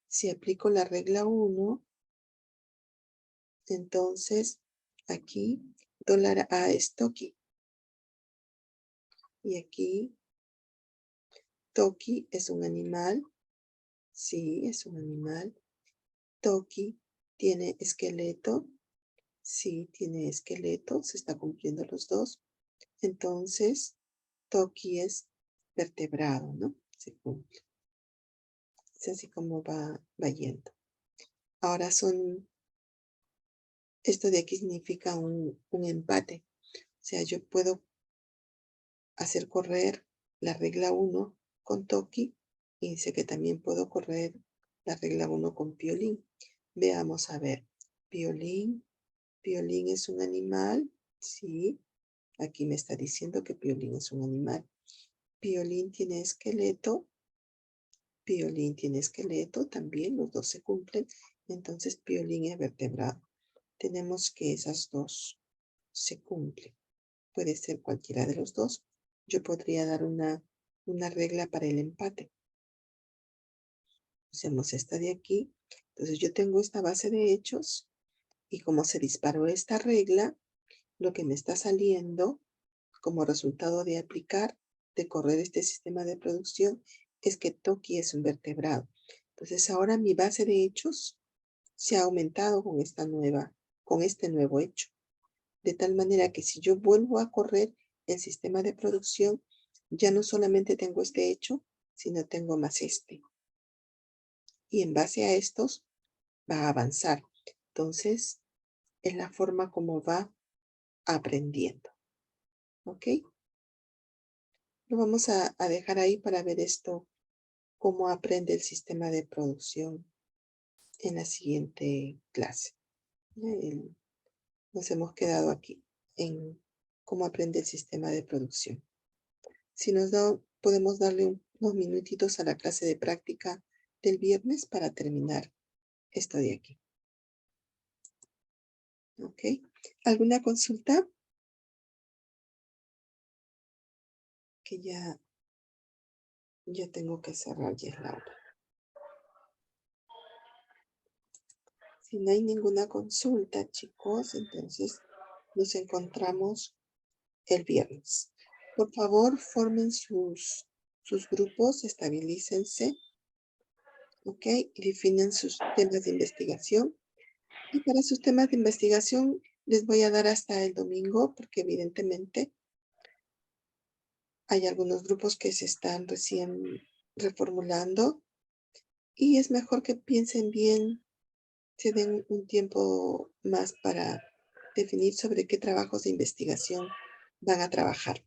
Si aplico la regla 1, entonces aquí $A es Toki. Y aquí Toki es un animal. Sí, es un animal. Toki tiene esqueleto. Sí, tiene esqueleto. Se está cumpliendo los dos. Entonces, Toki es vertebrado, ¿no? Se cumple. Es así como va yendo. Ahora esto de aquí significa un empate. O sea, yo puedo hacer correr la regla 1 con Toki y dice que también puedo correr la regla 1 con Piolín. Veamos a ver. Piolín es un animal. Sí, aquí me está diciendo que Piolín es un animal. Piolín tiene esqueleto. Piolín tiene esqueleto, también los dos se cumplen. Entonces Piolín es vertebrado. Tenemos que esas dos se cumplen. Puede ser cualquiera de los dos. Yo podría dar una regla para el empate. Usemos esta de aquí. Entonces yo tengo esta base de hechos y como se disparó esta regla, lo que me está saliendo como resultado de aplicar, de correr este sistema de producción, es que Toki es un vertebrado. Entonces ahora mi base de hechos se ha aumentado con este nuevo hecho. De tal manera que si yo vuelvo a correr el sistema de producción, ya no solamente tengo este hecho, sino tengo más este. Y en base a estos va a avanzar. Entonces, es la forma como va aprendiendo. ¿Ok? Lo vamos a dejar ahí para ver esto, cómo aprende el sistema de producción en la siguiente clase. Nos hemos quedado aquí en cómo aprende el sistema de producción. Si nos da, podemos darle unos minutitos a la clase de práctica del viernes para terminar esto de aquí. ¿Ok? ¿Alguna consulta? Que ya tengo que cerrar, ya es la hora. Si no hay ninguna consulta, chicos, entonces nos encontramos el viernes. Por favor, formen sus grupos, estabilícense, ¿ok? Y definen sus temas de investigación. Y para sus temas de investigación les voy a dar hasta el domingo, porque evidentemente hay algunos grupos que se están recién reformulando y es mejor que piensen bien, se den un tiempo más para definir sobre qué trabajos de investigación van a trabajar.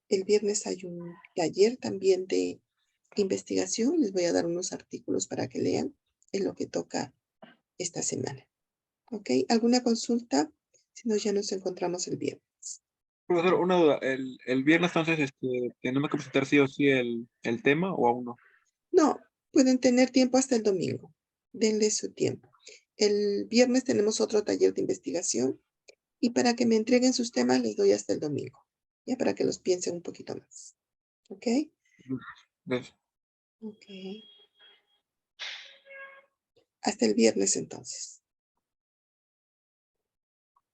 El viernes hay un taller también de investigación. Les voy a dar unos artículos para que lean en lo que toca esta semana. ¿Ok? ¿Alguna consulta? Si no, ya nos encontramos el viernes. Profesor, una duda. El viernes entonces tenemos que presentar sí o sí el tema o aún no. No, pueden tener tiempo hasta el domingo. Denle su tiempo. El viernes tenemos otro taller de investigación y para que me entreguen sus temas les doy hasta el domingo. Ya para que los piensen un poquito más. ¿Ok? Gracias. Ok. Hasta el viernes entonces.